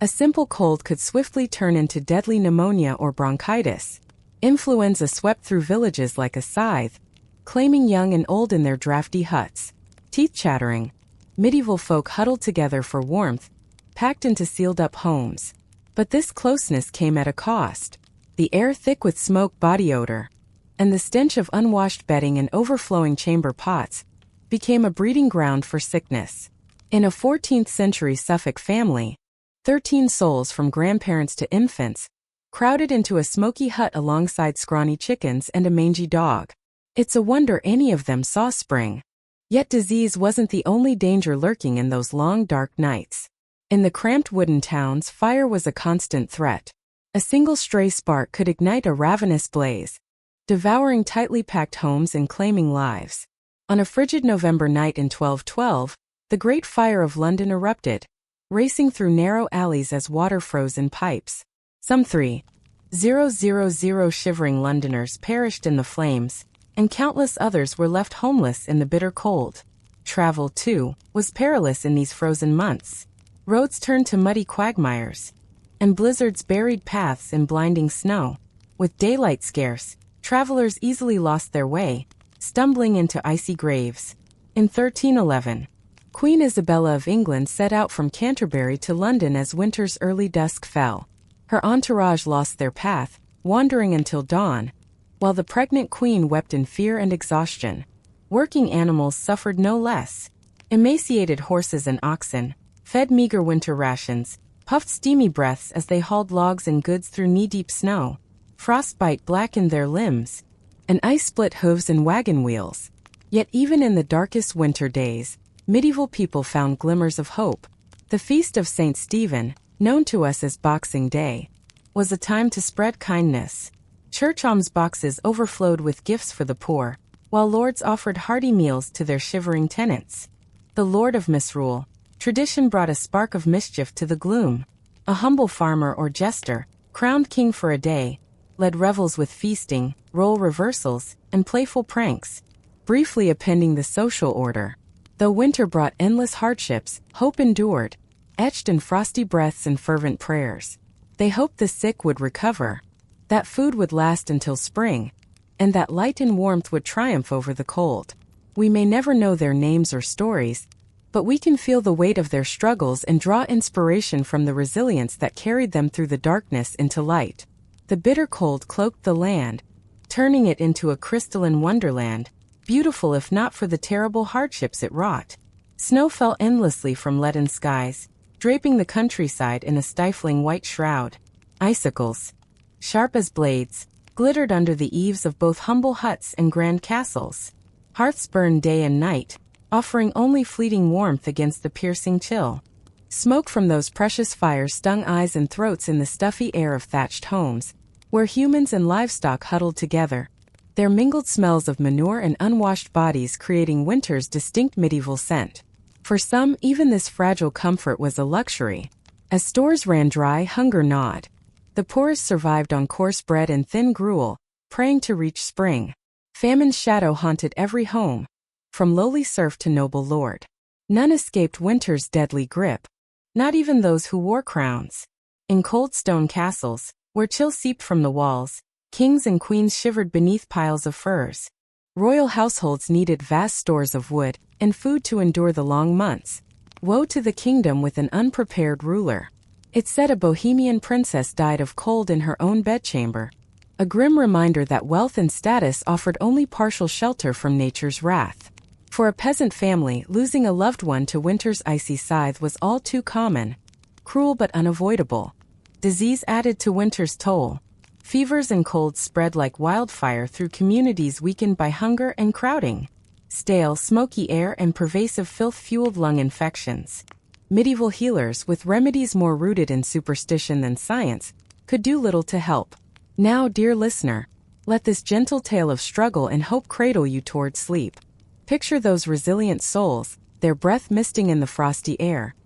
A simple cold could swiftly turn into deadly pneumonia or bronchitis. Influenza swept through villages like a scythe, claiming young and old in their drafty huts. Teeth chattering, medieval folk huddled together for warmth, packed into sealed-up homes. But this closeness came at a cost. The air thick with smoke, body odor, and the stench of unwashed bedding and overflowing chamber pots became a breeding ground for sickness. In a 14th-century Suffolk family, 13 souls from grandparents to infants crowded into a smoky hut alongside scrawny chickens and a mangy dog. It's a wonder any of them saw spring. Yet disease wasn't the only danger lurking in those long, dark nights. In the cramped wooden towns, fire was a constant threat. A single stray spark could ignite a ravenous blaze, devouring tightly packed homes and claiming lives. On a frigid November night in 1212, the Great Fire of London erupted, racing through narrow alleys as water froze in pipes. Some 3,000 shivering Londoners perished in the flames, and countless others were left homeless in the bitter cold. Travel, too, was perilous in these frozen months. Roads turned to muddy quagmires, and blizzards buried paths in blinding snow. With daylight scarce, travelers easily lost their way, stumbling into icy graves. In 1311, Queen Isabella of England set out from Canterbury to London as winter's early dusk fell. Her entourage lost their path, wandering until dawn, while the pregnant queen wept in fear and exhaustion. Working animals suffered no less. Emaciated horses and oxen, fed meager winter rations, puffed steamy breaths as they hauled logs and goods through knee-deep snow. Frostbite blackened their limbs, and ice split hooves and wagon wheels. Yet even in the darkest winter days, medieval people found glimmers of hope. The Feast of St. Stephen, known to us as Boxing Day, was a time to spread kindness. Church alms boxes overflowed with gifts for the poor, while lords offered hearty meals to their shivering tenants. The Lord of Misrule, tradition brought a spark of mischief to the gloom. A humble farmer or jester, crowned king for a day, led revels with feasting, role reversals, and playful pranks, briefly upending the social order. Though winter brought endless hardships, hope endured, etched in frosty breaths and fervent prayers. They hoped the sick would recover, that food would last until spring, and that light and warmth would triumph over the cold. We may never know their names or stories, but we can feel the weight of their struggles and draw inspiration from the resilience that carried them through the darkness into light. The bitter cold cloaked the land, turning it into a crystalline wonderland, beautiful if not for the terrible hardships it wrought. Snow fell endlessly from leaden skies, draping the countryside in a stifling white shroud. Icicles, sharp as blades, glittered under the eaves of both humble huts and grand castles. Hearths burned day and night, offering only fleeting warmth against the piercing chill. Smoke from those precious fires stung eyes and throats in the stuffy air of thatched homes, where humans and livestock huddled together, their mingled smells of manure and unwashed bodies creating winter's distinct medieval scent. For some, even this fragile comfort was a luxury. As stores ran dry, hunger gnawed. The poorest survived on coarse bread and thin gruel, praying to reach spring. Famine's shadow haunted every home, from lowly serf to noble lord. None escaped winter's deadly grip, not even those who wore crowns. In cold stone castles, where chill seeped from the walls, kings and queens shivered beneath piles of furs. Royal households needed vast stores of wood and food to endure the long months. Woe to the kingdom with an unprepared ruler. It's said a Bohemian princess died of cold in her own bedchamber. A grim reminder that wealth and status offered only partial shelter from nature's wrath. For a peasant family, losing a loved one to winter's icy scythe was all too common. Cruel but unavoidable. Disease added to winter's toll. Fevers and colds spread like wildfire through communities weakened by hunger and crowding. Stale, smoky air and pervasive filth fueled lung infections. Medieval healers, with remedies more rooted in superstition than science, could do little to help. Now, dear listener, let this gentle tale of struggle and hope cradle you toward sleep. Picture those resilient souls, their breath misting in the frosty air,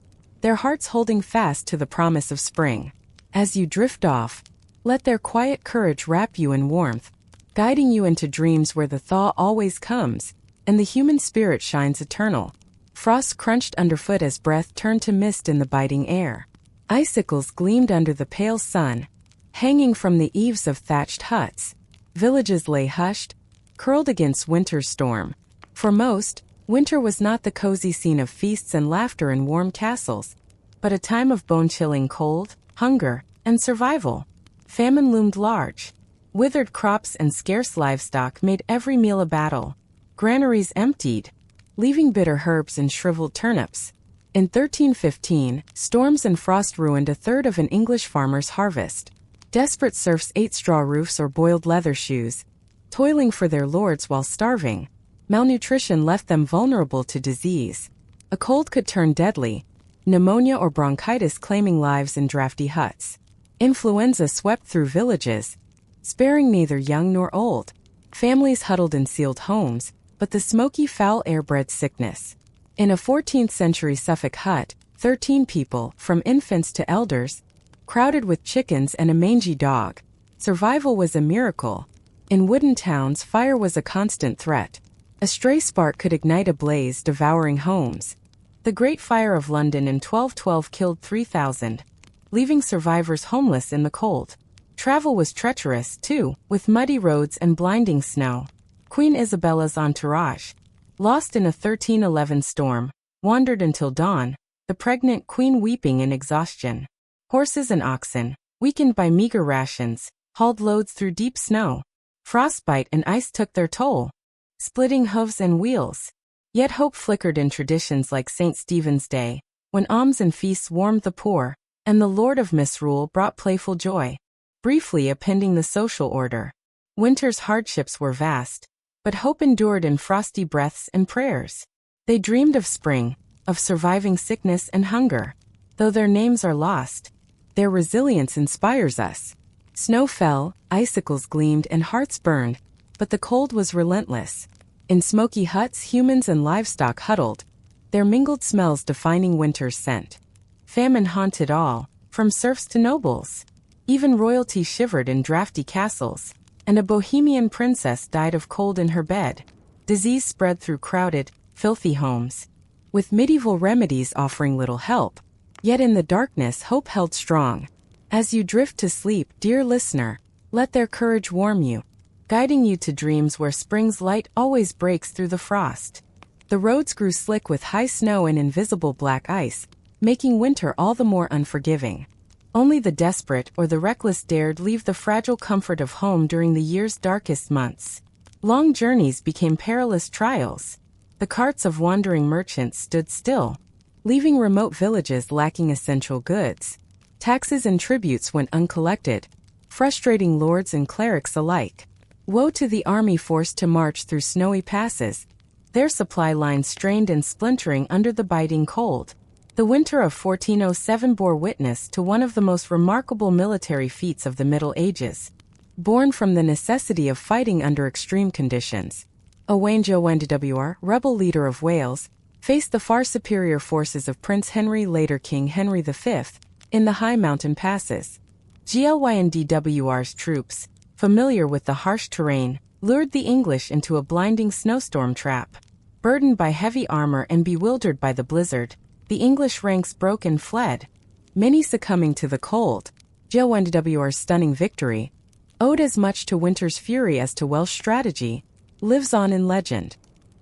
their hearts holding fast to the promise of spring. As you drift off, let their quiet courage wrap you in warmth, guiding you into dreams where the thaw always comes, and the human spirit shines eternal. Frost crunched underfoot as breath turned to mist in the biting air. Icicles gleamed under the pale sun, hanging from the eaves of thatched huts. Villages lay hushed, curled against winter's storm. For most, winter was not the cozy scene of feasts and laughter in warm castles, but a time of bone-chilling cold, hunger, and survival. Famine loomed large. Withered crops and scarce livestock made every meal a battle. Granaries emptied, leaving bitter herbs and shriveled turnips. In 1315, storms and frost ruined a third of an English farmer's harvest. Desperate serfs ate straw roofs or boiled leather shoes, toiling for their lords while starving. Malnutrition left them vulnerable to disease. A cold could turn deadly, pneumonia or bronchitis claiming lives in drafty huts. Influenza swept through villages, sparing neither young nor old. Families huddled in sealed homes, but the smoky foul air bred sickness. In a 14th century Suffolk hut, 13 people, from infants to elders, crowded with chickens and a mangy dog. Survival was a miracle. In wooden towns, fire was a constant threat. A stray spark could ignite a blaze, devouring homes. The Great Fire of London in 1212 killed 3,000, leaving survivors homeless in the cold. Travel was treacherous, too, with muddy roads and blinding snow. Queen Isabella's entourage, lost in a 1311 storm, wandered until dawn, the pregnant queen weeping in exhaustion. Horses and oxen, weakened by meager rations, hauled loads through deep snow. Frostbite and ice took their toll, splitting hooves and wheels. Yet hope flickered in traditions like St. Stephen's Day, when alms and feasts warmed the poor, and the Lord of Misrule brought playful joy, briefly appending the social order. Winter's hardships were vast, but hope endured in frosty breaths and prayers. They dreamed of spring, of surviving sickness and hunger. Though their names are lost, their resilience inspires us. Snow fell, icicles gleamed, and hearts burned, but the cold was relentless. In smoky huts, humans and livestock huddled, their mingled smells defining winter's scent. Famine haunted all, from serfs to nobles. Even royalty shivered in drafty castles, and a Bohemian princess died of cold in her bed. Disease spread through crowded, filthy homes, with medieval remedies offering little help. Yet in the darkness, hope held strong. As you drift to sleep, dear listener, let their courage warm you, guiding you to dreams where spring's light always breaks through the frost. The roads grew slick with high snow and invisible black ice, making winter all the more unforgiving. Only the desperate or the reckless dared leave the fragile comfort of home during the year's darkest months. Long journeys became perilous trials. The carts of wandering merchants stood still, leaving remote villages lacking essential goods. Taxes and tributes went uncollected, frustrating lords and clerics alike. Woe to the army forced to march through snowy passes, their supply lines strained and splintering under the biting cold. The winter of 1407 bore witness to one of the most remarkable military feats of the Middle Ages, born from the necessity of fighting under extreme conditions. Owain Glyndwr, rebel leader of Wales, faced the far superior forces of Prince Henry, later King Henry V, in the high mountain passes. Glyndwr's troops, familiar with the harsh terrain, lured the English into a blinding snowstorm trap. Burdened by heavy armor and bewildered by the blizzard, the English ranks broke and fled, many succumbing to the cold. Glyndwr's stunning victory, owed as much to winter's fury as to Welsh strategy, lives on in legend.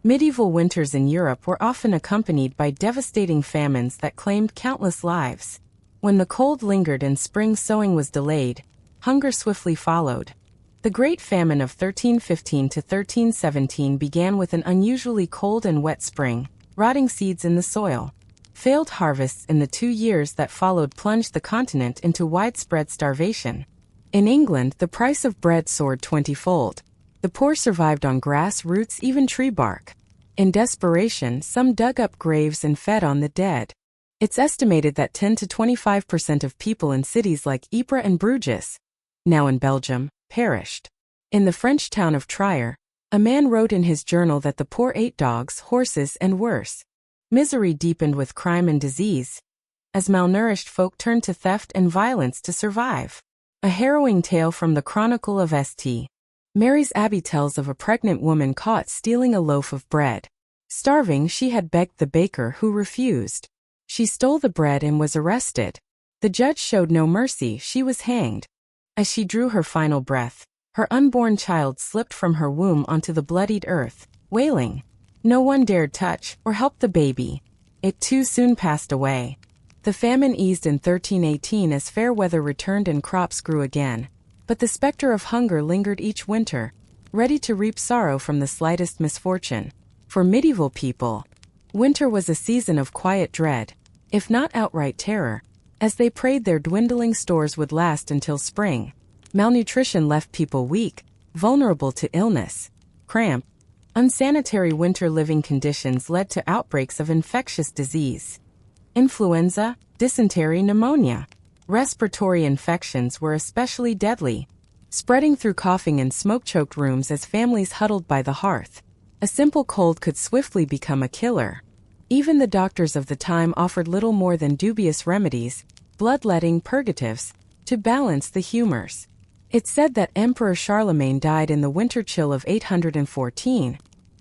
Medieval winters in Europe were often accompanied by devastating famines that claimed countless lives. When the cold lingered and spring sowing was delayed, hunger swiftly followed. The Great Famine of 1315 to 1317 began with an unusually cold and wet spring, rotting seeds in the soil. Failed harvests in the 2 years that followed plunged the continent into widespread starvation. In England, the price of bread soared 20-fold. The poor survived on grass, roots, even tree bark. In desperation, some dug up graves and fed on the dead. It's estimated that 10 to 25% of people in cities like Ypres and Bruges, now in Belgium, perished. In the French town of Trier, a man wrote in his journal that the poor ate dogs, horses, and worse. Misery deepened with crime and disease, as malnourished folk turned to theft and violence to survive. A harrowing tale from the Chronicle of St. Mary's Abbey tells of a pregnant woman caught stealing a loaf of bread. Starving, she had begged the baker, who refused. She stole the bread and was arrested. The judge showed no mercy, she was hanged. As she drew her final breath, her unborn child slipped from her womb onto the bloodied earth, wailing. No one dared touch or help the baby. It too soon passed away. The famine eased in 1318 as fair weather returned and crops grew again. But the specter of hunger lingered each winter, ready to reap sorrow from the slightest misfortune. For medieval people, winter was a season of quiet dread, if not outright terror, as they prayed their dwindling stores would last until spring. Malnutrition left people weak, vulnerable to illness, cramp. Unsanitary winter living conditions led to outbreaks of infectious disease. Influenza, dysentery, pneumonia. Respiratory infections were especially deadly, spreading through coughing and smoke-choked rooms as families huddled by the hearth. A simple cold could swiftly become a killer. Even the doctors of the time offered little more than dubious remedies, bloodletting purgatives, to balance the humors. It's said that Emperor Charlemagne died in the winter chill of 814,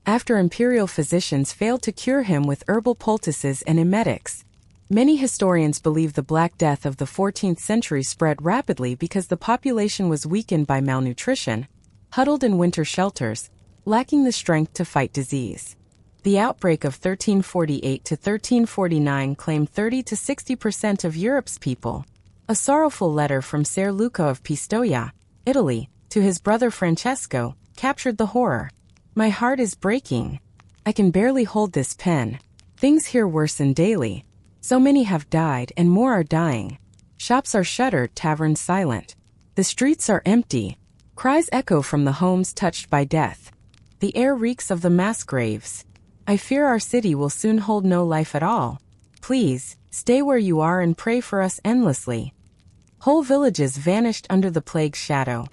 after imperial physicians failed to cure him with herbal poultices and emetics. Many historians believe the Black Death of the 14th century spread rapidly because the population was weakened by malnutrition, huddled in winter shelters, lacking the strength to fight disease. The outbreak of 1348 to 1349 claimed 30 to 60% of Europe's people. A sorrowful letter from Ser Luca of Pistoia, Italy, to his brother Francesco, captured the horror. My heart is breaking. I can barely hold this pen. Things here worsen daily. So many have died and more are dying. Shops are shuttered, taverns silent. The streets are empty. Cries echo from the homes touched by death. The air reeks of the mass graves. I fear our city will soon hold no life at all. Please, stay where you are and pray for us endlessly. Whole villages vanished under the plague's shadow.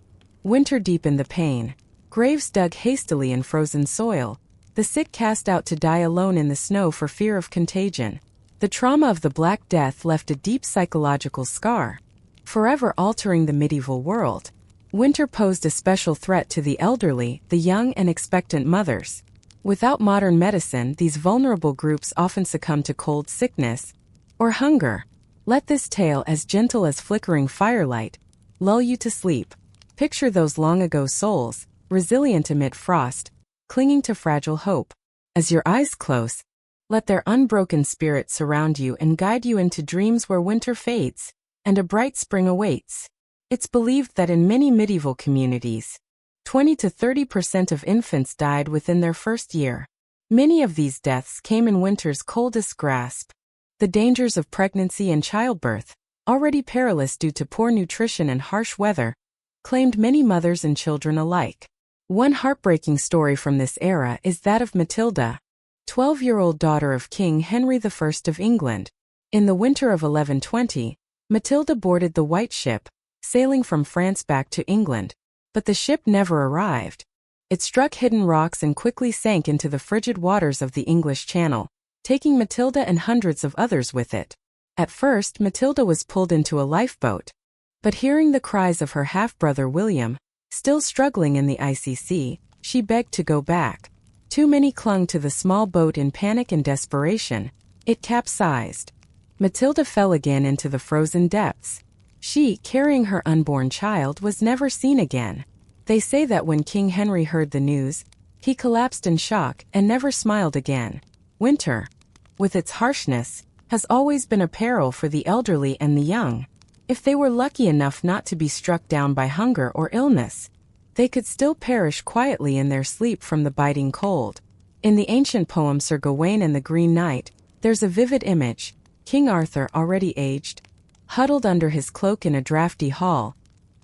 Winter deepened the pain. Graves dug hastily in frozen soil. The sick cast out to die alone in the snow for fear of contagion. The trauma of the Black Death left a deep psychological scar, forever altering the medieval world. Winter posed a special threat to the elderly, the young, and expectant mothers. Without modern medicine, these vulnerable groups often succumb to cold, sickness, or hunger. Let this tale, as gentle as flickering firelight, lull you to sleep. Picture those long-ago souls, resilient amid frost, clinging to fragile hope. As your eyes close, let their unbroken spirit surround you and guide you into dreams where winter fades, and a bright spring awaits. It's believed that in many medieval communities, 20 to 30% of infants died within their first year. Many of these deaths came in winter's coldest grasp. The dangers of pregnancy and childbirth, already perilous due to poor nutrition and harsh weather, claimed many mothers and children alike. One heartbreaking story from this era is that of Matilda, 12-year-old daughter of King Henry I of England. In the winter of 1120, Matilda boarded the White Ship, sailing from France back to England. But the ship never arrived. It struck hidden rocks and quickly sank into the frigid waters of the English Channel, taking Matilda and hundreds of others with it. At first, Matilda was pulled into a lifeboat. But hearing the cries of her half-brother William, still struggling in the icy sea, she begged to go back. Too many clung to the small boat in panic and desperation. It capsized. Matilda fell again into the frozen depths. She, carrying her unborn child, was never seen again. They say that when King Henry heard the news, He collapsed in shock and never smiled again. Winter, with its harshness, has always been a peril for the elderly and the young. If they were lucky enough not to be struck down by hunger or illness, they could still perish quietly in their sleep from the biting cold. In the ancient poem Sir Gawain and the Green Knight, there's a vivid image: King Arthur, already aged, huddled under his cloak in a draughty hall,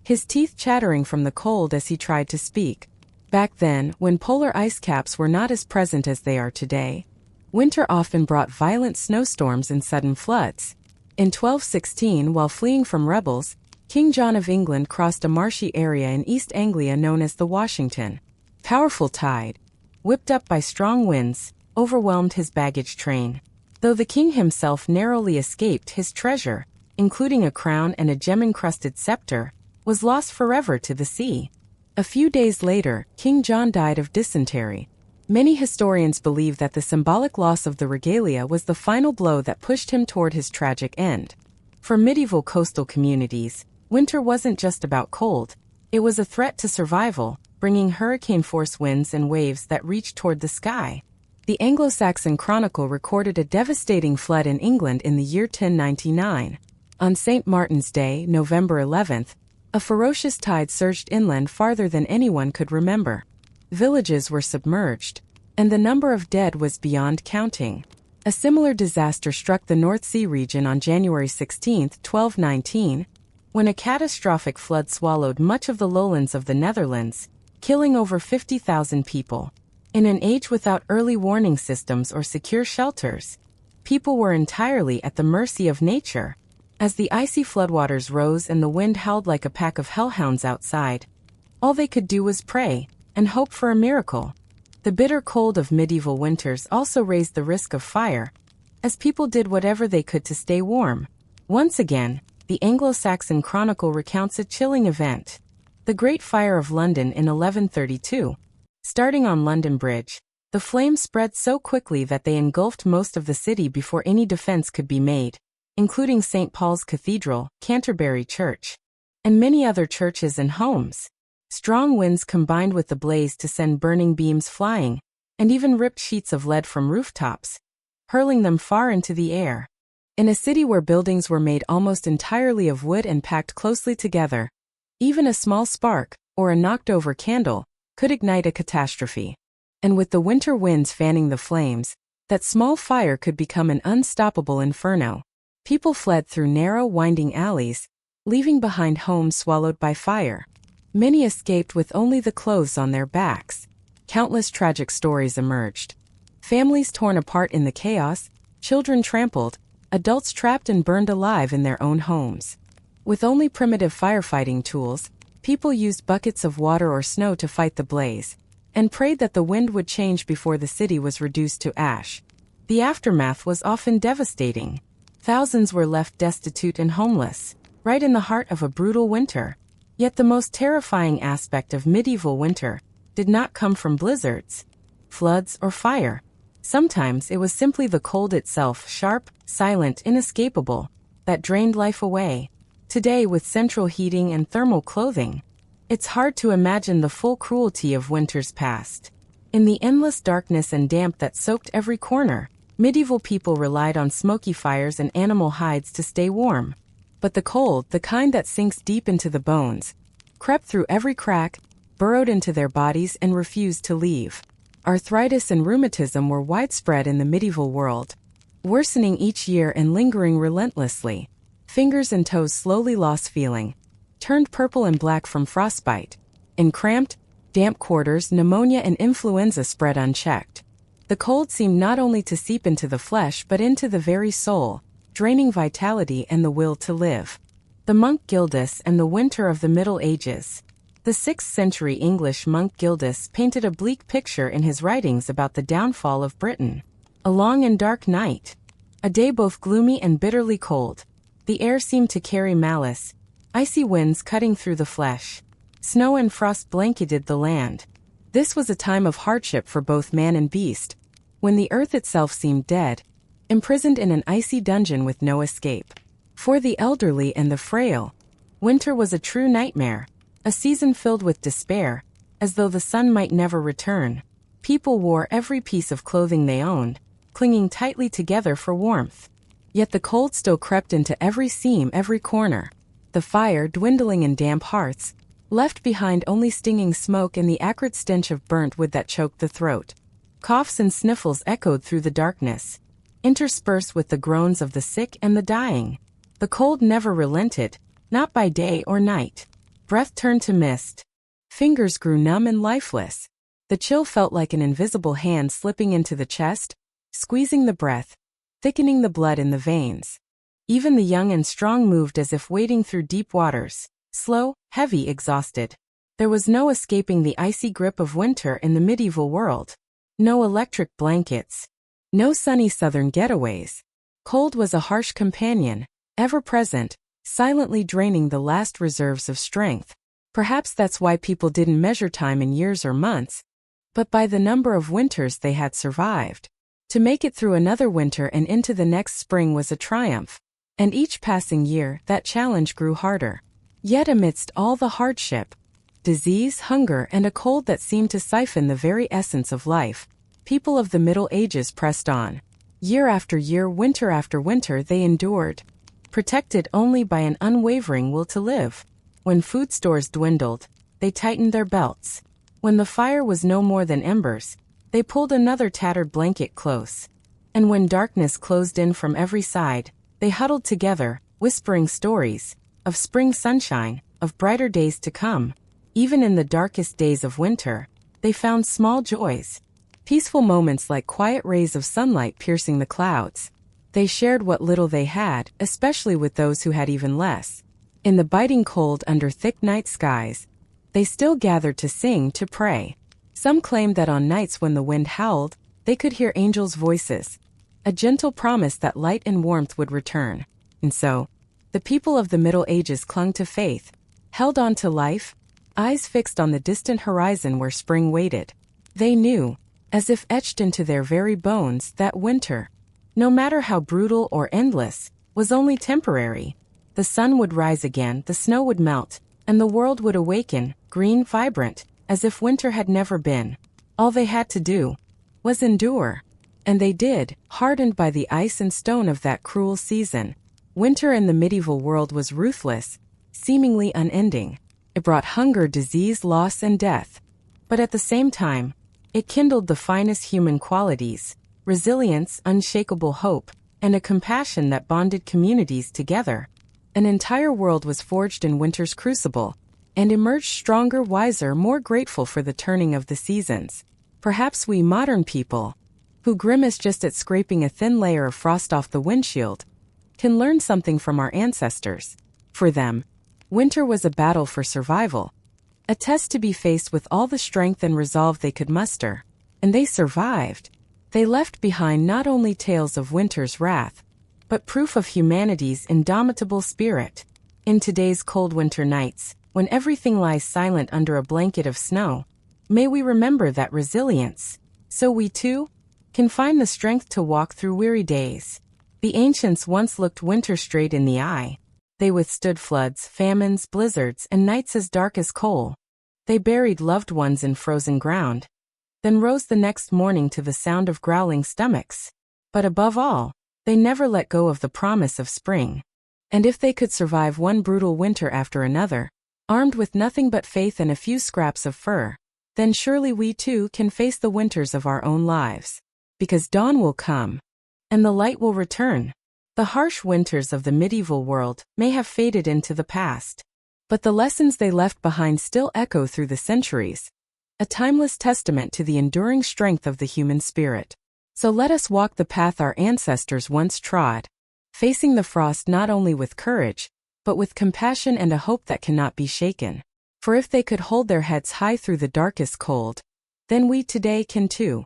his teeth chattering from the cold as he tried to speak. Back then, when polar ice caps were not as present as they are today, winter often brought violent snowstorms and sudden floods. In 1216, while fleeing from rebels, King John of England crossed a marshy area in East Anglia known as the Washington. Powerful tide, whipped up by strong winds, overwhelmed his baggage train. Though the king himself narrowly escaped, his treasure, including a crown and a gem-encrusted scepter, was lost forever to the sea. A few days later, King John died of dysentery. Many historians believe that the symbolic loss of the regalia was the final blow that pushed him toward his tragic end. For medieval coastal communities, winter wasn't just about cold. It was a threat to survival, bringing hurricane-force winds and waves that reached toward the sky. The Anglo-Saxon Chronicle recorded a devastating flood in England in the year 1099. On St. Martin's Day, November 11th, a ferocious tide surged inland farther than anyone could remember. Villages were submerged, and the number of dead was beyond counting. A similar disaster struck the North Sea region on January 16, 1219, when a catastrophic flood swallowed much of the lowlands of the Netherlands, killing over 50,000 people. In an age without early warning systems or secure shelters, people were entirely at the mercy of nature. As the icy floodwaters rose and the wind howled like a pack of hellhounds outside, all they could do was pray and hope for a miracle. The bitter cold of medieval winters also raised the risk of fire, as people did whatever they could to stay warm. Once again, the Anglo-Saxon Chronicle recounts a chilling event: the Great Fire of London in 1132. Starting on London Bridge, the flames spread so quickly that they engulfed most of the city before any defense could be made, including St. Paul's Cathedral, Canterbury Church, and many other churches and homes. Strong winds combined with the blaze to send burning beams flying, and even ripped sheets of lead from rooftops, hurling them far into the air. In a city where buildings were made almost entirely of wood and packed closely together, even a small spark, or a knocked-over candle, could ignite a catastrophe. And with the winter winds fanning the flames, that small fire could become an unstoppable inferno. People fled through narrow, winding alleys, leaving behind homes swallowed by fire. Many escaped with only the clothes on their backs. Countless tragic stories emerged. Families torn apart in the chaos, children trampled, adults trapped and burned alive in their own homes. With only primitive firefighting tools, people used buckets of water or snow to fight the blaze, and prayed that the wind would change before the city was reduced to ash. The aftermath was often devastating. Thousands were left destitute and homeless, right in the heart of a brutal winter. Yet the most terrifying aspect of medieval winter did not come from blizzards, floods, or fire. Sometimes it was simply the cold itself, sharp, silent, inescapable, that drained life away. Today, with central heating and thermal clothing, it's hard to imagine the full cruelty of winters past. In the endless darkness and damp that soaked every corner, medieval people relied on smoky fires and animal hides to stay warm. But the cold, the kind that sinks deep into the bones, crept through every crack, burrowed into their bodies, and refused to leave. Arthritis and rheumatism were widespread in the medieval world, worsening each year and lingering relentlessly. Fingers and toes slowly lost feeling, turned purple and black from frostbite. In cramped, damp quarters, pneumonia and influenza spread unchecked. The cold seemed not only to seep into the flesh but into the very soul, draining vitality and the will to live. The monk Gildas and the winter of the Middle Ages. The 6th century English monk Gildas painted a bleak picture in his writings about the downfall of Britain. A long and dark night. A day both gloomy and bitterly cold. The air seemed to carry malice, icy winds cutting through the flesh. Snow and frost blanketed the land. This was a time of hardship for both man and beast, when the earth itself seemed dead, imprisoned in an icy dungeon with no escape. For the elderly and the frail, winter was a true nightmare, a season filled with despair, as though the sun might never return. People wore every piece of clothing they owned, clinging tightly together for warmth. Yet the cold still crept into every seam, every corner. The fire, dwindling in damp hearths, left behind only stinging smoke and the acrid stench of burnt wood that choked the throat. Coughs and sniffles echoed through the darkness, interspersed with the groans of the sick and the dying. The cold never relented, not by day or night. Breath turned to mist. Fingers grew numb and lifeless. The chill felt like an invisible hand slipping into the chest, squeezing the breath, thickening the blood in the veins. Even the young and strong moved as if wading through deep waters, slow, heavy, exhausted. There was no escaping the icy grip of winter in the medieval world. No electric blankets. No sunny southern getaways. Cold was a harsh companion, ever present, silently draining the last reserves of strength. Perhaps that's why people didn't measure time in years or months, but by the number of winters they had survived. To make it through another winter and into the next spring was a triumph, and each passing year that challenge grew harder. Yet amidst all the hardship, disease, hunger, and a cold that seemed to siphon the very essence of life, people of the Middle Ages pressed on. Year after year, winter after winter, they endured, protected only by an unwavering will to live. When food stores dwindled, they tightened their belts. When the fire was no more than embers, they pulled another tattered blanket close. And when darkness closed in from every side, they huddled together, whispering stories of spring sunshine, of brighter days to come. Even in the darkest days of winter, they found small joys, peaceful moments like quiet rays of sunlight piercing the clouds. They shared what little they had, especially with those who had even less. In the biting cold under thick night skies, they still gathered to sing, to pray. Some claimed that on nights when the wind howled, they could hear angels' voices, a gentle promise that light and warmth would return. And so, the people of the Middle Ages clung to faith, held on to life, eyes fixed on the distant horizon where spring waited. They knew, as if etched into their very bones, that winter, no matter how brutal or endless, was only temporary. The sun would rise again, the snow would melt, and the world would awaken, green, vibrant, as if winter had never been. All they had to do was endure. And they did, hardened by the ice and stone of that cruel season. Winter in the medieval world was ruthless, seemingly unending. It brought hunger, disease, loss, and death. But at the same time, it kindled the finest human qualities, resilience, unshakable hope, and a compassion that bonded communities together. An entire world was forged in winter's crucible, and emerged stronger, wiser, more grateful for the turning of the seasons. Perhaps we modern people, who grimace just at scraping a thin layer of frost off the windshield, can learn something from our ancestors. For them, winter was a battle for survival, a test to be faced with all the strength and resolve they could muster. And they survived. They left behind not only tales of winter's wrath, but proof of humanity's indomitable spirit. In today's cold winter nights, when everything lies silent under a blanket of snow, may we remember that resilience, so we too can find the strength to walk through weary days. The ancients once looked winter straight in the eye. They withstood floods, famines, blizzards, and nights as dark as coal. They buried loved ones in frozen ground, then rose the next morning to the sound of growling stomachs. But above all, they never let go of the promise of spring. And if they could survive one brutal winter after another, armed with nothing but faith and a few scraps of fur, then surely we too can face the winters of our own lives. Because dawn will come, and the light will return. The harsh winters of the medieval world may have faded into the past, but the lessons they left behind still echo through the centuries, a timeless testament to the enduring strength of the human spirit. So let us walk the path our ancestors once trod, facing the frost not only with courage, but with compassion and a hope that cannot be shaken. For if they could hold their heads high through the darkest cold, then we today can too.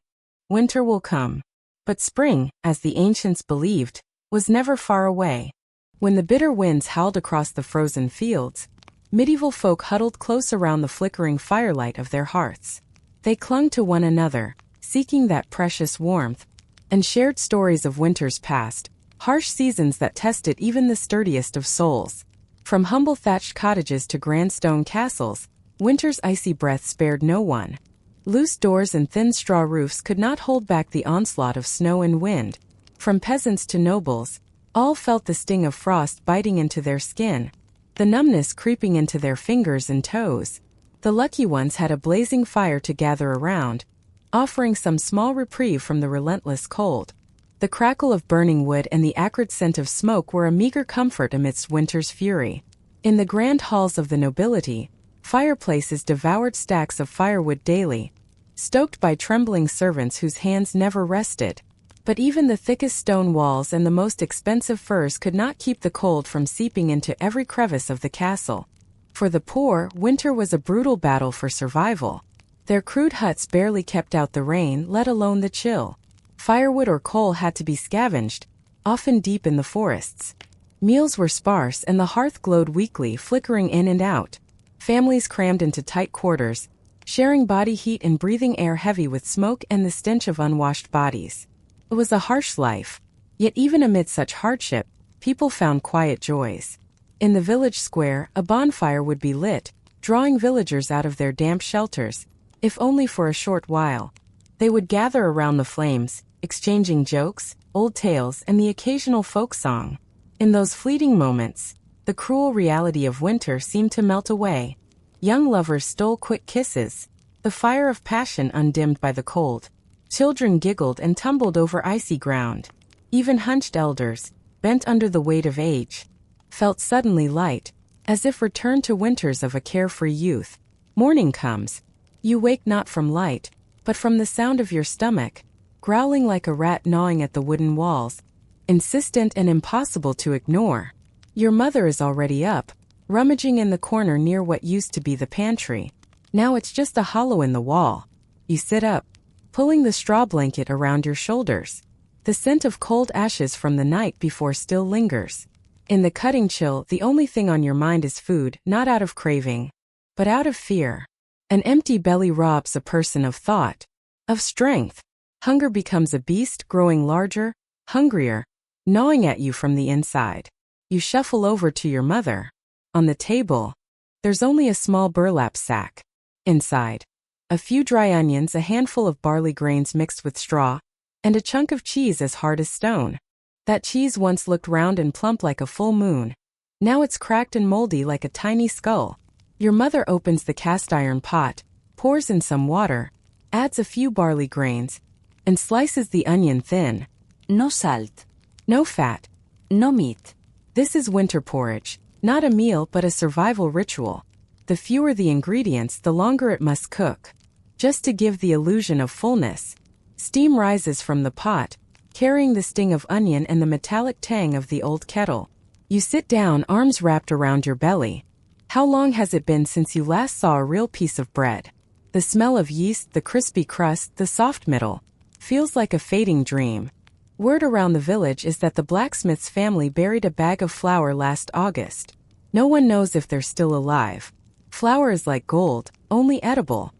Winter will come. But spring, as the ancients believed, was never far away. When the bitter winds howled across the frozen fields, medieval folk huddled close around the flickering firelight of their hearths. They clung to one another, seeking that precious warmth, and shared stories of winters past, harsh seasons that tested even the sturdiest of souls. From humble thatched cottages to grand stone castles, winter's icy breath spared no one. Loose doors and thin straw roofs could not hold back the onslaught of snow and wind. From peasants to nobles, all felt the sting of frost biting into their skin, the numbness creeping into their fingers and toes. The lucky ones had a blazing fire to gather around, offering some small reprieve from the relentless cold. The crackle of burning wood and the acrid scent of smoke were a meager comfort amidst winter's fury. In the grand halls of the nobility, fireplaces devoured stacks of firewood daily, stoked by trembling servants whose hands never rested. But even the thickest stone walls and the most expensive furs could not keep the cold from seeping into every crevice of the castle. For the poor, winter was a brutal battle for survival. Their crude huts barely kept out the rain, let alone the chill. Firewood or coal had to be scavenged, often deep in the forests. Meals were sparse and the hearth glowed weakly, flickering in and out. Families crammed into tight quarters, sharing body heat and breathing air heavy with smoke and the stench of unwashed bodies. It was a harsh life, yet even amid such hardship, people found quiet joys. In the village square, a bonfire would be lit, drawing villagers out of their damp shelters, if only for a short while. They would gather around the flames, exchanging jokes, old tales, and the occasional folk song. In those fleeting moments, the cruel reality of winter seemed to melt away. Young lovers stole quick kisses, the fire of passion undimmed by the cold. Children giggled and tumbled over icy ground. Even hunched elders, bent under the weight of age, felt suddenly light, as if returned to winters of a carefree youth. Morning comes. You wake not from light, but from the sound of your stomach, growling like a rat gnawing at the wooden walls, insistent and impossible to ignore. Your mother is already up, rummaging in the corner near what used to be the pantry. Now it's just a hollow in the wall. You sit up, pulling the straw blanket around your shoulders. The scent of cold ashes from the night before still lingers. In the cutting chill, the only thing on your mind is food, not out of craving, but out of fear. An empty belly robs a person of thought, of strength. Hunger becomes a beast, growing larger, hungrier, gnawing at you from the inside. You shuffle over to your mother. On the table, there's only a small burlap sack. Inside, a few dry onions, a handful of barley grains mixed with straw, and a chunk of cheese as hard as stone. That cheese once looked round and plump like a full moon. Now it's cracked and moldy like a tiny skull. Your mother opens the cast iron pot, pours in some water, adds a few barley grains, and slices the onion thin. No salt. No fat. No meat. This is winter porridge, not a meal but a survival ritual. The fewer the ingredients, the longer it must cook. Just to give the illusion of fullness. Steam rises from the pot, carrying the sting of onion and the metallic tang of the old kettle. You sit down, arms wrapped around your belly. How long has it been since you last saw a real piece of bread? The smell of yeast, the crispy crust, the soft middle, feels like a fading dream. Word around the village is that the blacksmith's family buried a bag of flour last August. No one knows if they're still alive. Flour is like gold, only edible.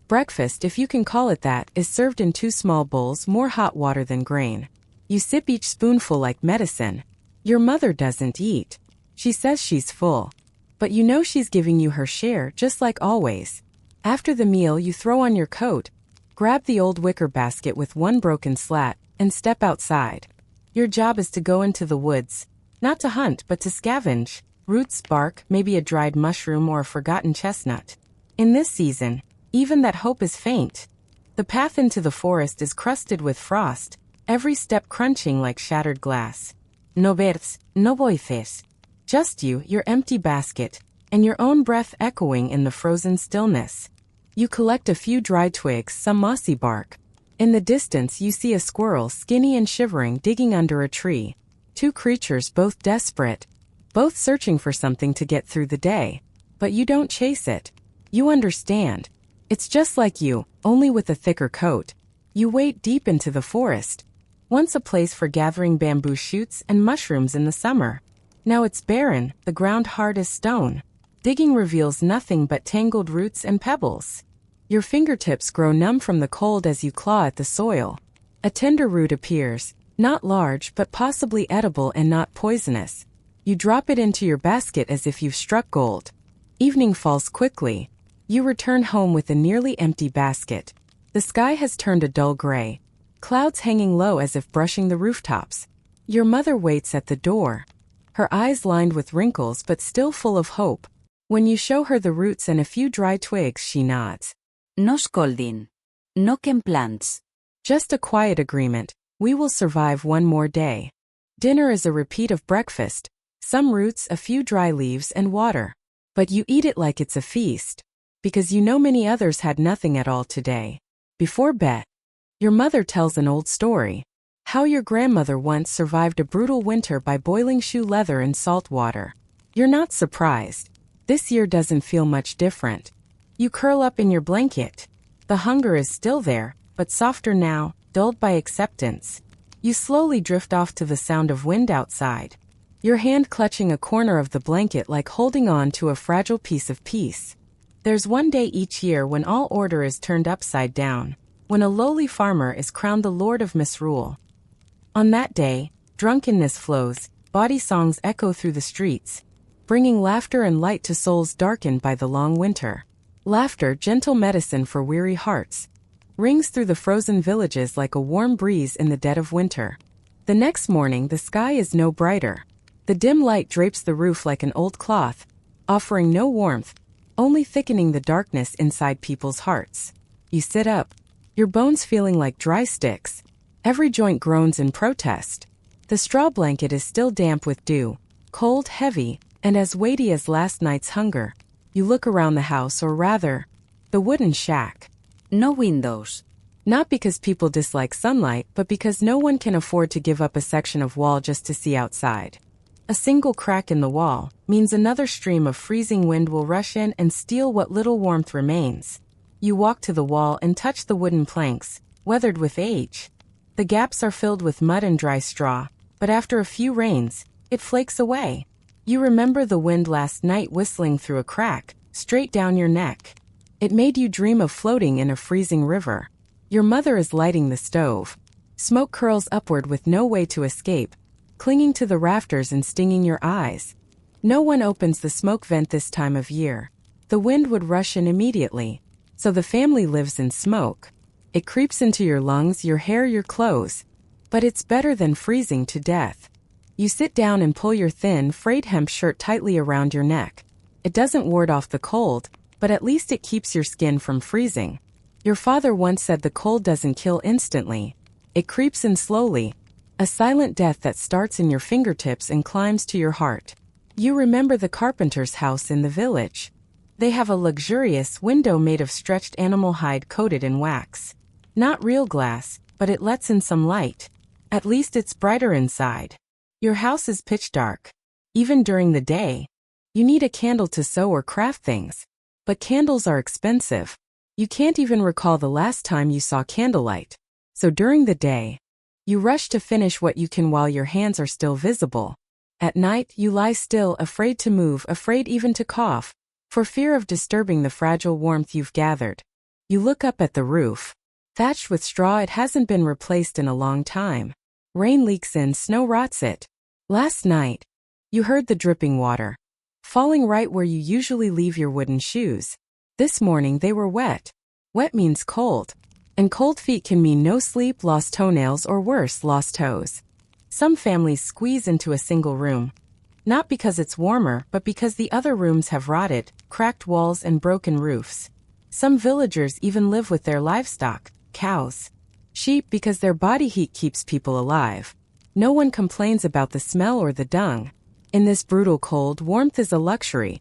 Breakfast, if you can call it that, is served in 2 small bowls, more hot water than grain. You sip each spoonful like medicine. Your mother doesn't eat. She says she's full. But you know she's giving you her share, just like always. After the meal, you throw on your coat, grab the old wicker basket with one broken slat, and step outside. Your job is to go into the woods, not to hunt but to scavenge. Roots, bark, maybe a dried mushroom or a forgotten chestnut. In this season, even that hope is faint. The path into the forest is crusted with frost, every step crunching like shattered glass. No birds, no voices. Just you, your empty basket, and your own breath echoing in the frozen stillness. You collect a few dry twigs, some mossy bark. In the distance you see a squirrel, skinny and shivering, digging under a tree. 2 creatures, both desperate, both searching for something to get through the day. But you don't chase it. You understand. It's just like you, only with a thicker coat. You wade deep into the forest. Once a place for gathering bamboo shoots and mushrooms in the summer. Now it's barren, the ground hard as stone. Digging reveals nothing but tangled roots and pebbles. Your fingertips grow numb from the cold as you claw at the soil. A tender root appears, not large but possibly edible and not poisonous. You drop it into your basket as if you've struck gold. Evening falls quickly. You return home with a nearly empty basket. The sky has turned a dull gray, clouds hanging low as if brushing the rooftops. Your mother waits at the door, her eyes lined with wrinkles but still full of hope. When you show her the roots and a few dry twigs, she nods. No scolding. No complaints. Just a quiet agreement. We will survive one more day. Dinner is a repeat of breakfast. Some roots, a few dry leaves, and water. But you eat it like it's a feast, because you know many others had nothing at all today. Before bed, your mother tells an old story. How your grandmother once survived a brutal winter by boiling shoe leather in salt water. You're not surprised. This year doesn't feel much different. You curl up in your blanket. The hunger is still there, but softer now, dulled by acceptance. You slowly drift off to the sound of wind outside, your hand clutching a corner of the blanket like holding on to a fragile piece of peace. There's one day each year when all order is turned upside down, when a lowly farmer is crowned the lord of misrule. On that day, drunkenness flows, bawdy songs echo through the streets, bringing laughter and light to souls darkened by the long winter. Laughter, gentle medicine for weary hearts, rings through the frozen villages like a warm breeze in the dead of winter. The next morning, the sky is no brighter. The dim light drapes the roof like an old cloth, offering no warmth, only thickening the darkness inside people's hearts. You sit up, your bones feeling like dry sticks. Every joint groans in protest. The straw blanket is still damp with dew, cold, heavy, and as weighty as last night's hunger. You look around the house, or rather, the wooden shack. No windows. Not because people dislike sunlight, but because no one can afford to give up a section of wall just to see outside. A single crack in the wall means another stream of freezing wind will rush in and steal what little warmth remains. You walk to the wall and touch the wooden planks, weathered with age. The gaps are filled with mud and dry straw, but after a few rains, it flakes away. You remember the wind last night whistling through a crack, straight down your neck. It made you dream of floating in a freezing river. Your mother is lighting the stove. Smoke curls upward with no way to escape, clinging to the rafters and stinging your eyes. No one opens the smoke vent this time of year. The wind would rush in immediately, so the family lives in smoke. It creeps into your lungs, your hair, your clothes. But it's better than freezing to death. You sit down and pull your thin, frayed hemp shirt tightly around your neck. It doesn't ward off the cold, but at least it keeps your skin from freezing. Your father once said the cold doesn't kill instantly. It creeps in slowly, a silent death that starts in your fingertips and climbs to your heart. You remember the carpenter's house in the village. They have a luxurious window made of stretched animal hide coated in wax. Not real glass, but it lets in some light. At least it's brighter inside. Your house is pitch dark. Even during the day, you need a candle to sew or craft things. But candles are expensive. You can't even recall the last time you saw candlelight. So during the day, you rush to finish what you can while your hands are still visible. At night, you lie still, afraid to move, afraid even to cough, for fear of disturbing the fragile warmth you've gathered. You look up at the roof. Thatched with straw, it hasn't been replaced in a long time. Rain leaks in, snow rots it. Last night, you heard the dripping water, falling right where you usually leave your wooden shoes. This morning they were wet. Wet means cold. And cold feet can mean no sleep, lost toenails, or worse, lost toes. Some families squeeze into a single room. Not because it's warmer, but because the other rooms have rotted, cracked walls, and broken roofs. Some villagers even live with their livestock. Cows, sheep, because their body heat keeps people alive. No one complains about the smell or the dung. In this brutal cold, warmth is a luxury,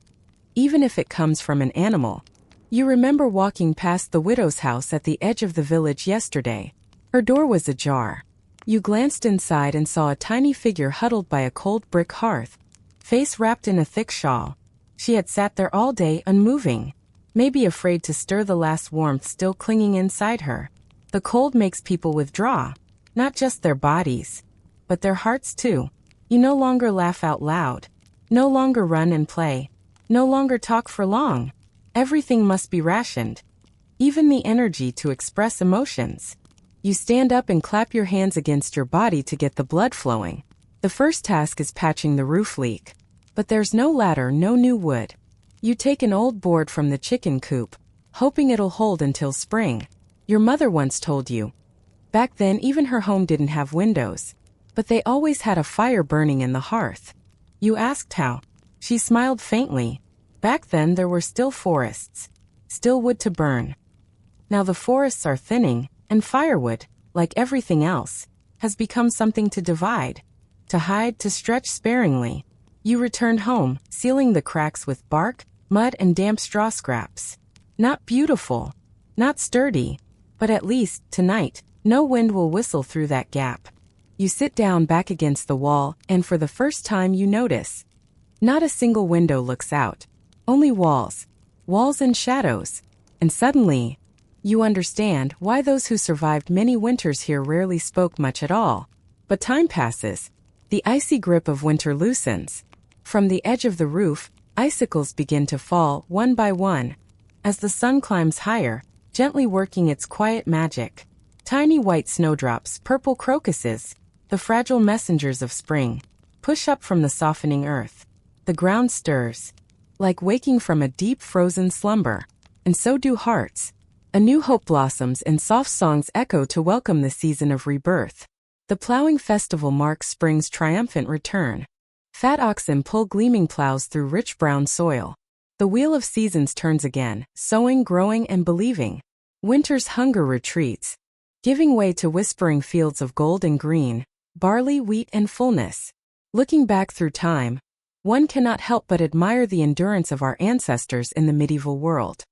even if it comes from an animal. You remember walking past the widow's house at the edge of the village yesterday. Her door was ajar. You glanced inside and saw a tiny figure huddled by a cold brick hearth, face wrapped in a thick shawl. She had sat there all day, unmoving, maybe afraid to stir the last warmth still clinging inside her. The cold makes people withdraw, not just their bodies, but their hearts too. You no longer laugh out loud, no longer run and play, no longer talk for long. Everything must be rationed, even the energy to express emotions. You stand up and clap your hands against your body to get the blood flowing. The first task is patching the roof leak. But there's no ladder, no new wood. You take an old board from the chicken coop, hoping it'll hold until spring. Your mother once told you. Back then even her home didn't have windows. But they always had a fire burning in the hearth. You asked how. She smiled faintly. Back then there were still forests. Still wood to burn. Now the forests are thinning, and firewood, like everything else, has become something to divide, to hide, to stretch sparingly. You returned home, sealing the cracks with bark, mud, and damp straw scraps. Not beautiful, not sturdy, but at least, tonight, no wind will whistle through that gap. You sit down back against the wall, and for the first time you notice. Not a single window looks out. Only walls. Walls and shadows. And suddenly, you understand why those who survived many winters here rarely spoke much at all. But time passes. The icy grip of winter loosens. From the edge of the roof, icicles begin to fall one by one. As the sun climbs higher, gently working its quiet magic. Tiny white snowdrops, purple crocuses, the fragile messengers of spring, push up from the softening earth. The ground stirs, like waking from a deep frozen slumber. And so do hearts. A new hope blossoms and soft songs echo to welcome the season of rebirth. The plowing festival marks spring's triumphant return. Fat oxen pull gleaming plows through rich brown soil. The wheel of seasons turns again, sowing, growing, and believing. Winter's hunger retreats, giving way to whispering fields of gold and green, barley, wheat, and fullness. Looking back through time, one cannot help but admire the endurance of our ancestors in the medieval world.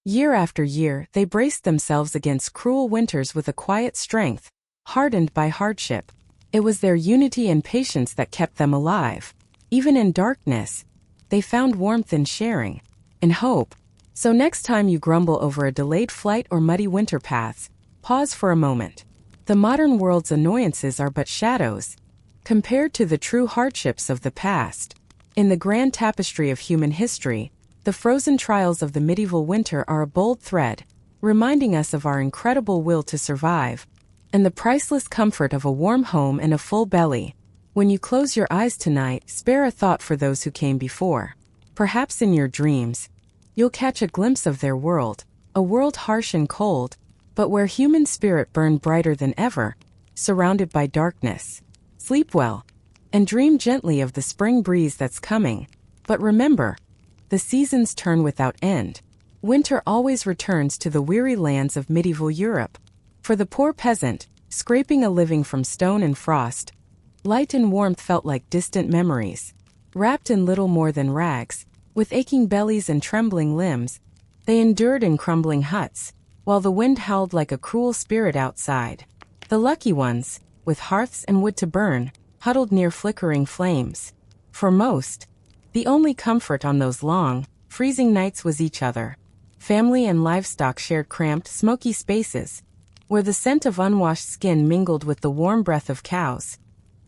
Year after year, they braced themselves against cruel winters with a quiet strength, hardened by hardship. It was their unity and patience that kept them alive. Even in darkness, they found warmth in sharing, in hope. So next time you grumble over a delayed flight or muddy winter paths, pause for a moment. The modern world's annoyances are but shadows, compared to the true hardships of the past. In the grand tapestry of human history, the frozen trials of the medieval winter are a bold thread, reminding us of our incredible will to survive, and the priceless comfort of a warm home and a full belly. When you close your eyes tonight, spare a thought for those who came before. Perhaps in your dreams, you'll catch a glimpse of their world, a world harsh and cold, but where human spirit burned brighter than ever, surrounded by darkness. Sleep well, and dream gently of the spring breeze that's coming. But remember, the seasons turn without end. Winter always returns to the weary lands of medieval Europe. For the poor peasant, scraping a living from stone and frost, light and warmth felt like distant memories. Wrapped in little more than rags, with aching bellies and trembling limbs, they endured in crumbling huts, while the wind howled like a cruel spirit outside. The lucky ones, with hearths and wood to burn, huddled near flickering flames. For most, the only comfort on those long, freezing nights was each other. Family and livestock shared cramped, smoky spaces, where the scent of unwashed skin mingled with the warm breath of cows,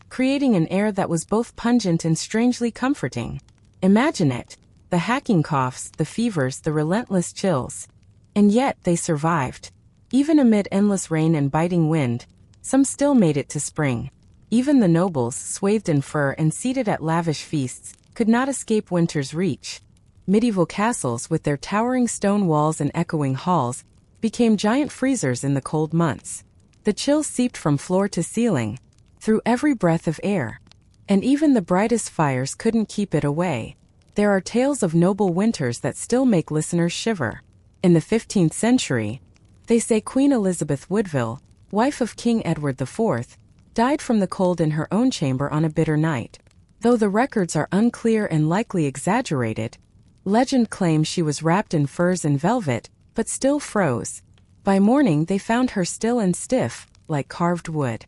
creating an air that was both pungent and strangely comforting. Imagine it, the hacking coughs, the fevers, the relentless chills. And yet they survived. Even amid endless rain and biting wind, some still made it to spring. Even the nobles, swathed in fur and seated at lavish feasts, could not escape winter's reach. Medieval castles, with their towering stone walls and echoing halls, became giant freezers in the cold months. The chill seeped from floor to ceiling, through every breath of air. And even the brightest fires couldn't keep it away. There are tales of noble winters that still make listeners shiver. In the 15th century, they say Queen Elizabeth Woodville, wife of King Edward IV, died from the cold in her own chamber on a bitter night. Though the records are unclear and likely exaggerated, legend claims she was wrapped in furs and velvet, but still froze. By morning they found her still and stiff, like carved wood.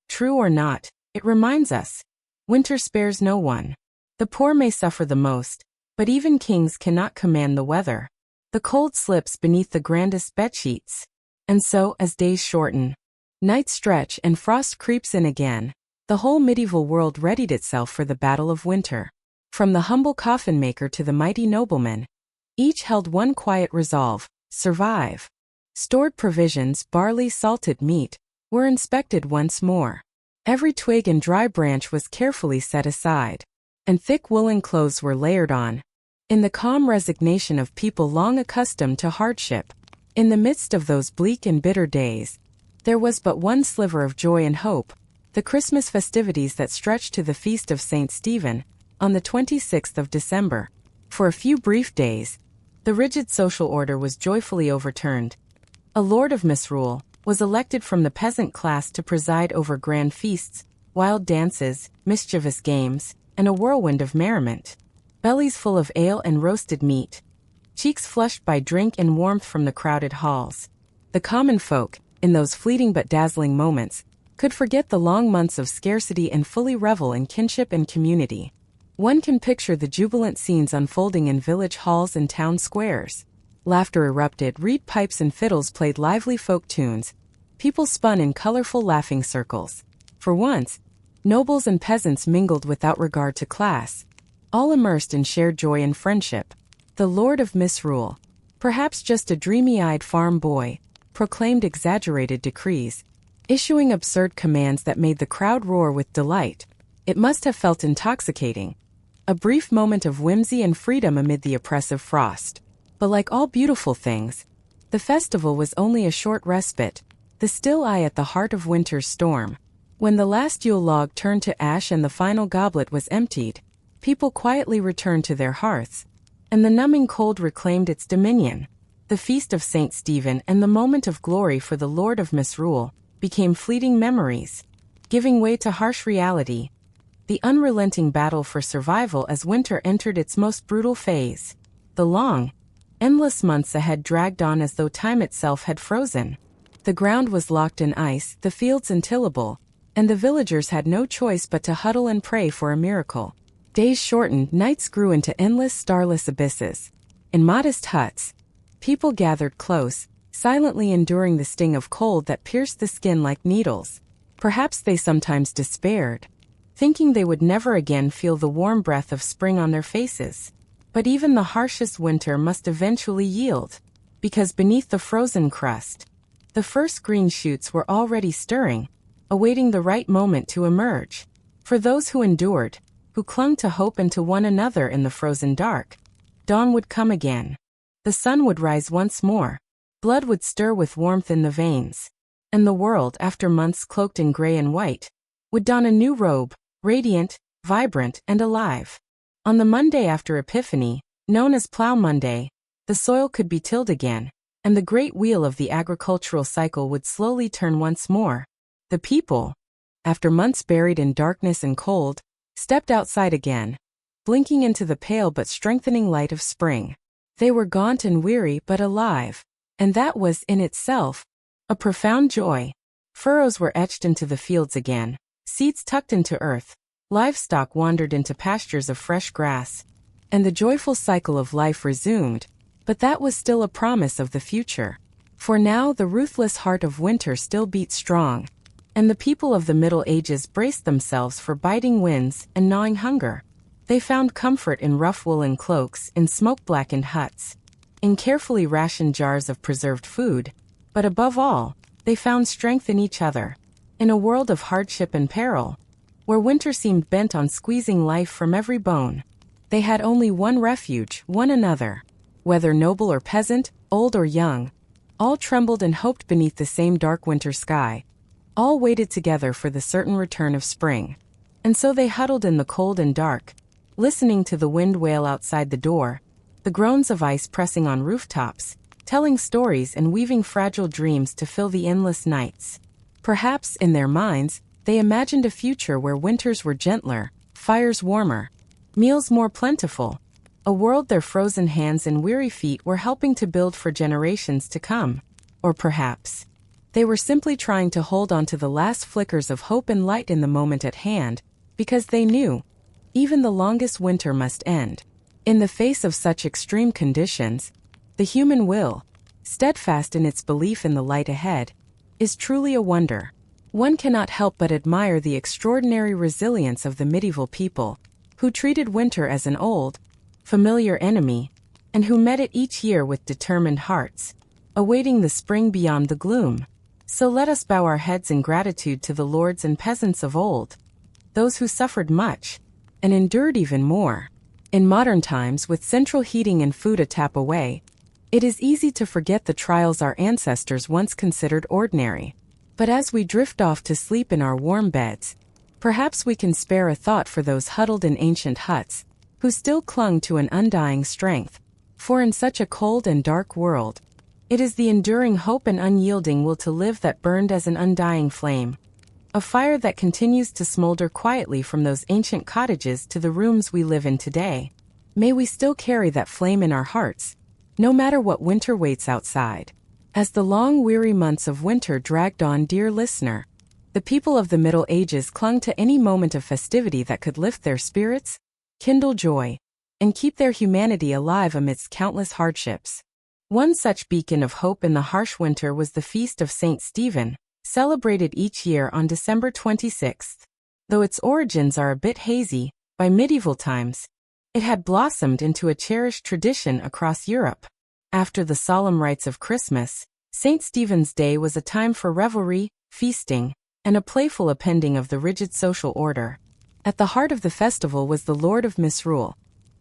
True or not, it reminds us, winter spares no one. The poor may suffer the most, but even kings cannot command the weather. The cold slips beneath the grandest bedsheets. And so, as days shorten, nights stretch and frost creeps in again, the whole medieval world readied itself for the battle of winter. From the humble coffin maker to the mighty nobleman, each held one quiet resolve: survive. Stored provisions, barley, salted meat, were inspected once more. Every twig and dry branch was carefully set aside, and thick woolen clothes were layered on. In the calm resignation of people long accustomed to hardship, In the midst of those bleak and bitter days, there was but one sliver of joy and hope, the Christmas festivities that stretched to the feast of St. Stephen, on the 26th of December. For a few brief days, the rigid social order was joyfully overturned. A lord of misrule was elected from the peasant class to preside over grand feasts, wild dances, mischievous games, and a whirlwind of merriment. Bellies full of ale and roasted meat, cheeks flushed by drink and warmth from the crowded halls. The common folk, in those fleeting but dazzling moments, could forget the long months of scarcity and fully revel in kinship and community. One can picture the jubilant scenes unfolding in village halls and town squares. Laughter erupted, reed pipes and fiddles played lively folk tunes. People spun in colorful laughing circles. For once, nobles and peasants mingled without regard to class, all immersed in shared joy and friendship. The lord of misrule, perhaps just a dreamy-eyed farm boy, proclaimed exaggerated decrees, issuing absurd commands that made the crowd roar with delight. It must have felt intoxicating. A brief moment of whimsy and freedom amid the oppressive frost. But like all beautiful things, the festival was only a short respite, the still eye at the heart of winter's storm. When the last Yule log turned to ash and the final goblet was emptied, people quietly returned to their hearths, and the numbing cold reclaimed its dominion. The feast of St. Stephen and the moment of glory for the Lord of Misrule became fleeting memories, giving way to harsh reality. The unrelenting battle for survival as winter entered its most brutal phase. The long, endless months ahead dragged on as though time itself had frozen. The ground was locked in ice, the fields untillable, and the villagers had no choice but to huddle and pray for a miracle. Days shortened, nights grew into endless starless abysses. In modest huts, people gathered close, silently enduring the sting of cold that pierced the skin like needles. Perhaps they sometimes despaired, thinking they would never again feel the warm breath of spring on their faces. But even the harshest winter must eventually yield, because beneath the frozen crust, the first green shoots were already stirring, awaiting the right moment to emerge. For those who endured, who clung to hope and to one another in the frozen dark, dawn would come again. The sun would rise once more, blood would stir with warmth in the veins, and the world, after months cloaked in gray and white, would don a new robe, radiant, vibrant, and alive. On the Monday after Epiphany, known as Plough Monday, the soil could be tilled again, and the great wheel of the agricultural cycle would slowly turn once more. The people, after months buried in darkness and cold, stepped outside again, blinking into the pale but strengthening light of spring. They were gaunt and weary but alive, and that was, in itself, a profound joy. Furrows were etched into the fields again, seeds tucked into earth, livestock wandered into pastures of fresh grass, and the joyful cycle of life resumed. But that was still a promise of the future. For now the ruthless heart of winter still beat strong, and the people of the Middle Ages braced themselves for biting winds and gnawing hunger. They found comfort in rough woolen cloaks, in smoke-blackened huts, in carefully rationed jars of preserved food, but above all, they found strength in each other. In a world of hardship and peril, where winter seemed bent on squeezing life from every bone, they had only one refuge, one another. Whether noble or peasant, old or young, all trembled and hoped beneath the same dark winter sky. All waited together for the certain return of spring. And so they huddled in the cold and dark, listening to the wind wail outside the door, the groans of ice pressing on rooftops, telling stories and weaving fragile dreams to fill the endless nights. Perhaps, in their minds, they imagined a future where winters were gentler, fires warmer, meals more plentiful, a world their frozen hands and weary feet were helping to build for generations to come. Or perhaps, they were simply trying to hold on to the last flickers of hope and light in the moment at hand, because they knew, even the longest winter must end. In the face of such extreme conditions, the human will, steadfast in its belief in the light ahead, is truly a wonder. One cannot help but admire the extraordinary resilience of the medieval people, who treated winter as an old, familiar enemy, and who met it each year with determined hearts, awaiting the spring beyond the gloom. So let us bow our heads in gratitude to the lords and peasants of old, those who suffered much, and endured even more. In modern times, with central heating and food a tap away, It is easy to forget the trials our ancestors once considered ordinary. But as we drift off to sleep in our warm beds, perhaps we can spare a thought for those huddled in ancient huts, who still clung to an undying strength. For in such a cold and dark world, it is the enduring hope and unyielding will to live that burned as an undying flame. A fire that continues to smolder quietly from those ancient cottages to the rooms we live in today. May we still carry that flame in our hearts, no matter what winter waits outside. As the long weary months of winter dragged on, dear listener, the people of the Middle Ages clung to any moment of festivity that could lift their spirits, kindle joy, and keep their humanity alive amidst countless hardships. One such beacon of hope in the harsh winter was the feast of Saint Stephen, celebrated each year on December 26th. Though its origins are a bit hazy, by medieval times, it had blossomed into a cherished tradition across Europe. After the solemn rites of Christmas, St. Stephen's Day was a time for revelry, feasting, and a playful upending of the rigid social order. At the heart of the festival was the Lord of Misrule,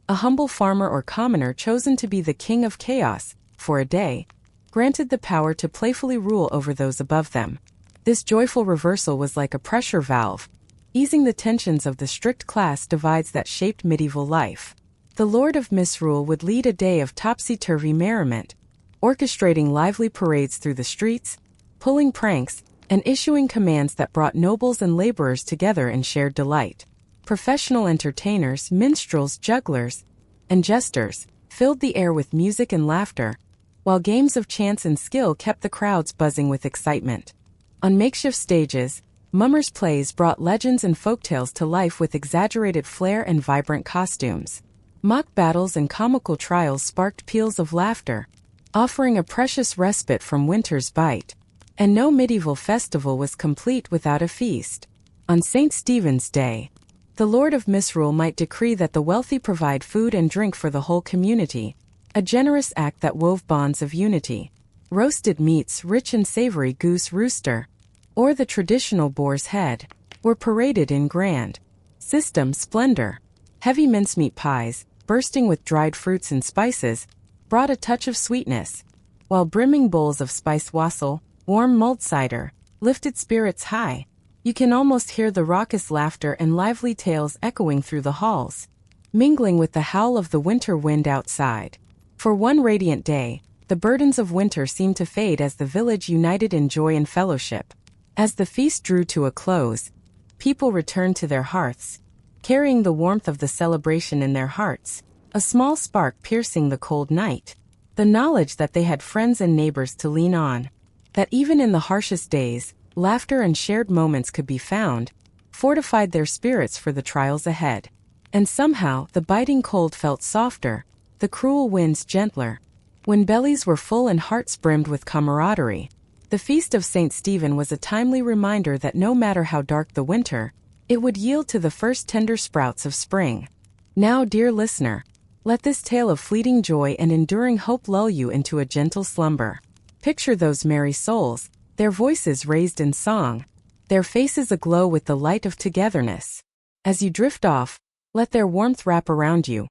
a humble farmer or commoner chosen to be the king of chaos, for a day, granted the power to playfully rule over those above them. This joyful reversal was like a pressure valve, easing the tensions of the strict class divides that shaped medieval life. The Lord of Misrule would lead a day of topsy-turvy merriment, orchestrating lively parades through the streets, pulling pranks, and issuing commands that brought nobles and laborers together in shared delight. Professional entertainers, minstrels, jugglers, and jesters filled the air with music and laughter, while games of chance and skill kept the crowds buzzing with excitement. On makeshift stages, mummers' plays brought legends and folktales to life with exaggerated flair and vibrant costumes. Mock battles and comical trials sparked peals of laughter, offering a precious respite from winter's bite. And no medieval festival was complete without a feast. On St. Stephen's Day, the Lord of Misrule might decree that the wealthy provide food and drink for the whole community, a generous act that wove bonds of unity. Roasted meats, rich and savory goose rooster, or the traditional boar's head, were paraded in grand system splendor. Heavy mincemeat pies, bursting with dried fruits and spices, brought a touch of sweetness, while brimming bowls of spiced wassail, warm mulled cider, lifted spirits high. You can almost hear the raucous laughter and lively tales echoing through the halls, mingling with the howl of the winter wind outside. For one radiant day, the burdens of winter seemed to fade as the village united in joy and fellowship. As the feast drew to a close, people returned to their hearths, carrying the warmth of the celebration in their hearts, a small spark piercing the cold night. The knowledge that they had friends and neighbors to lean on, that even in the harshest days, laughter and shared moments could be found, fortified their spirits for the trials ahead. And somehow, the biting cold felt softer, the cruel winds gentler. When bellies were full and hearts brimmed with camaraderie, the feast of St. Stephen was a timely reminder that no matter how dark the winter, it would yield to the first tender sprouts of spring. Now, dear listener, let this tale of fleeting joy and enduring hope lull you into a gentle slumber. Picture those merry souls, their voices raised in song, their faces aglow with the light of togetherness. As you drift off, let their warmth wrap around you,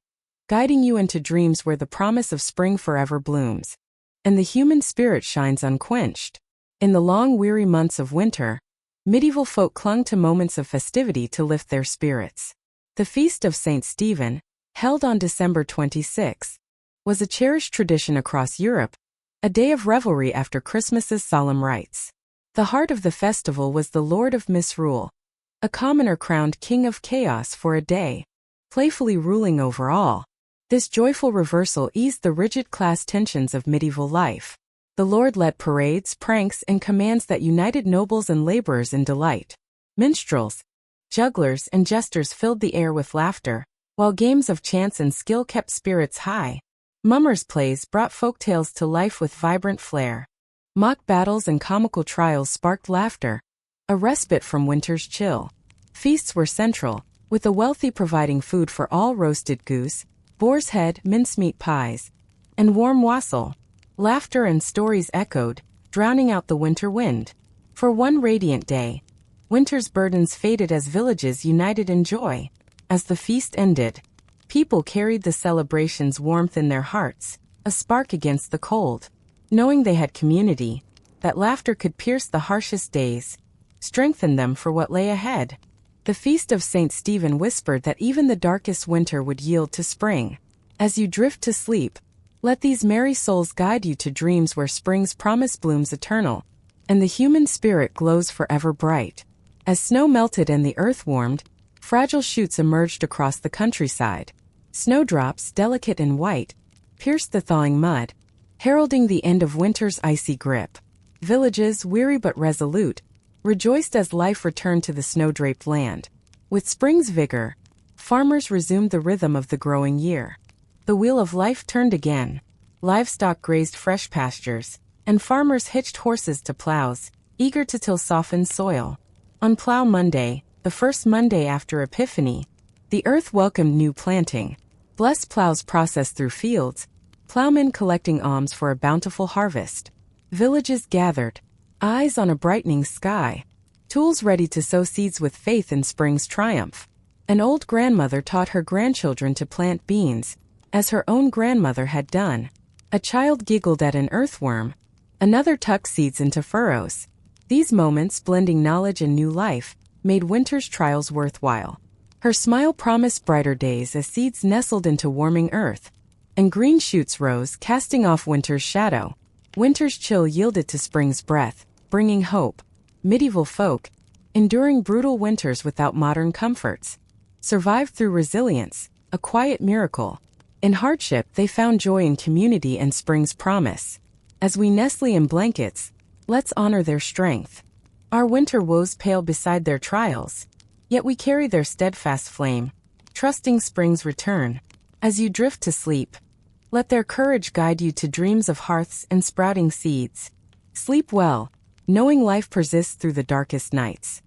guiding you into dreams where the promise of spring forever blooms, and the human spirit shines unquenched. In the long weary months of winter, medieval folk clung to moments of festivity to lift their spirits. The Feast of St. Stephen, held on December 26, was a cherished tradition across Europe, a day of revelry after Christmas's solemn rites. The heart of the festival was the Lord of Misrule, a commoner crowned king of chaos for a day, playfully ruling over all. This joyful reversal eased the rigid class tensions of medieval life. The Lord led parades, pranks, and commands that united nobles and laborers in delight. Minstrels, jugglers, and jesters filled the air with laughter, while games of chance and skill kept spirits high. Mummers' plays brought folktales to life with vibrant flair. Mock battles and comical trials sparked laughter, a respite from winter's chill. Feasts were central, with the wealthy providing food for all: roasted goose, boar's head, mincemeat pies, and warm wassail. Laughter and stories echoed, drowning out the winter wind. For one radiant day, winter's burdens faded as villages united in joy. As the feast ended, people carried the celebration's warmth in their hearts, a spark against the cold. Knowing they had community, that laughter could pierce the harshest days, strengthen them for what lay ahead. The feast of St. Stephen whispered that even the darkest winter would yield to spring. As you drift to sleep, let these merry souls guide you to dreams where spring's promise blooms eternal, and the human spirit glows forever bright. As snow melted and the earth warmed, fragile shoots emerged across the countryside. Snowdrops, delicate and white, pierced the thawing mud, heralding the end of winter's icy grip. Villages, weary but resolute, rejoiced as life returned to the snow-draped land. With spring's vigor, farmers resumed the rhythm of the growing year. The wheel of life turned again. Livestock grazed fresh pastures, and farmers hitched horses to plows, eager to till softened soil. On Plow Monday, the first Monday after Epiphany, the earth welcomed new planting. Blessed plows processed through fields, plowmen collecting alms for a bountiful harvest. Villages gathered, eyes on a brightening sky, tools ready to sow seeds with faith in spring's triumph. An old grandmother taught her grandchildren to plant beans, as her own grandmother had done. A child giggled at an earthworm, another tucked seeds into furrows. These moments, blending knowledge and new life, made winter's trials worthwhile. Her smile promised brighter days as seeds nestled into warming earth, and green shoots rose, casting off winter's shadow. Winter's chill yielded to spring's breath, bringing hope. Medieval folk, enduring brutal winters without modern comforts, survived through resilience, a quiet miracle. In hardship, they found joy in community and spring's promise. As we nestle in blankets, let's honor their strength. Our winter woes pale beside their trials, yet we carry their steadfast flame, trusting spring's return. As you drift to sleep, let their courage guide you to dreams of hearths and sprouting seeds. Sleep well, knowing life persists through the darkest nights.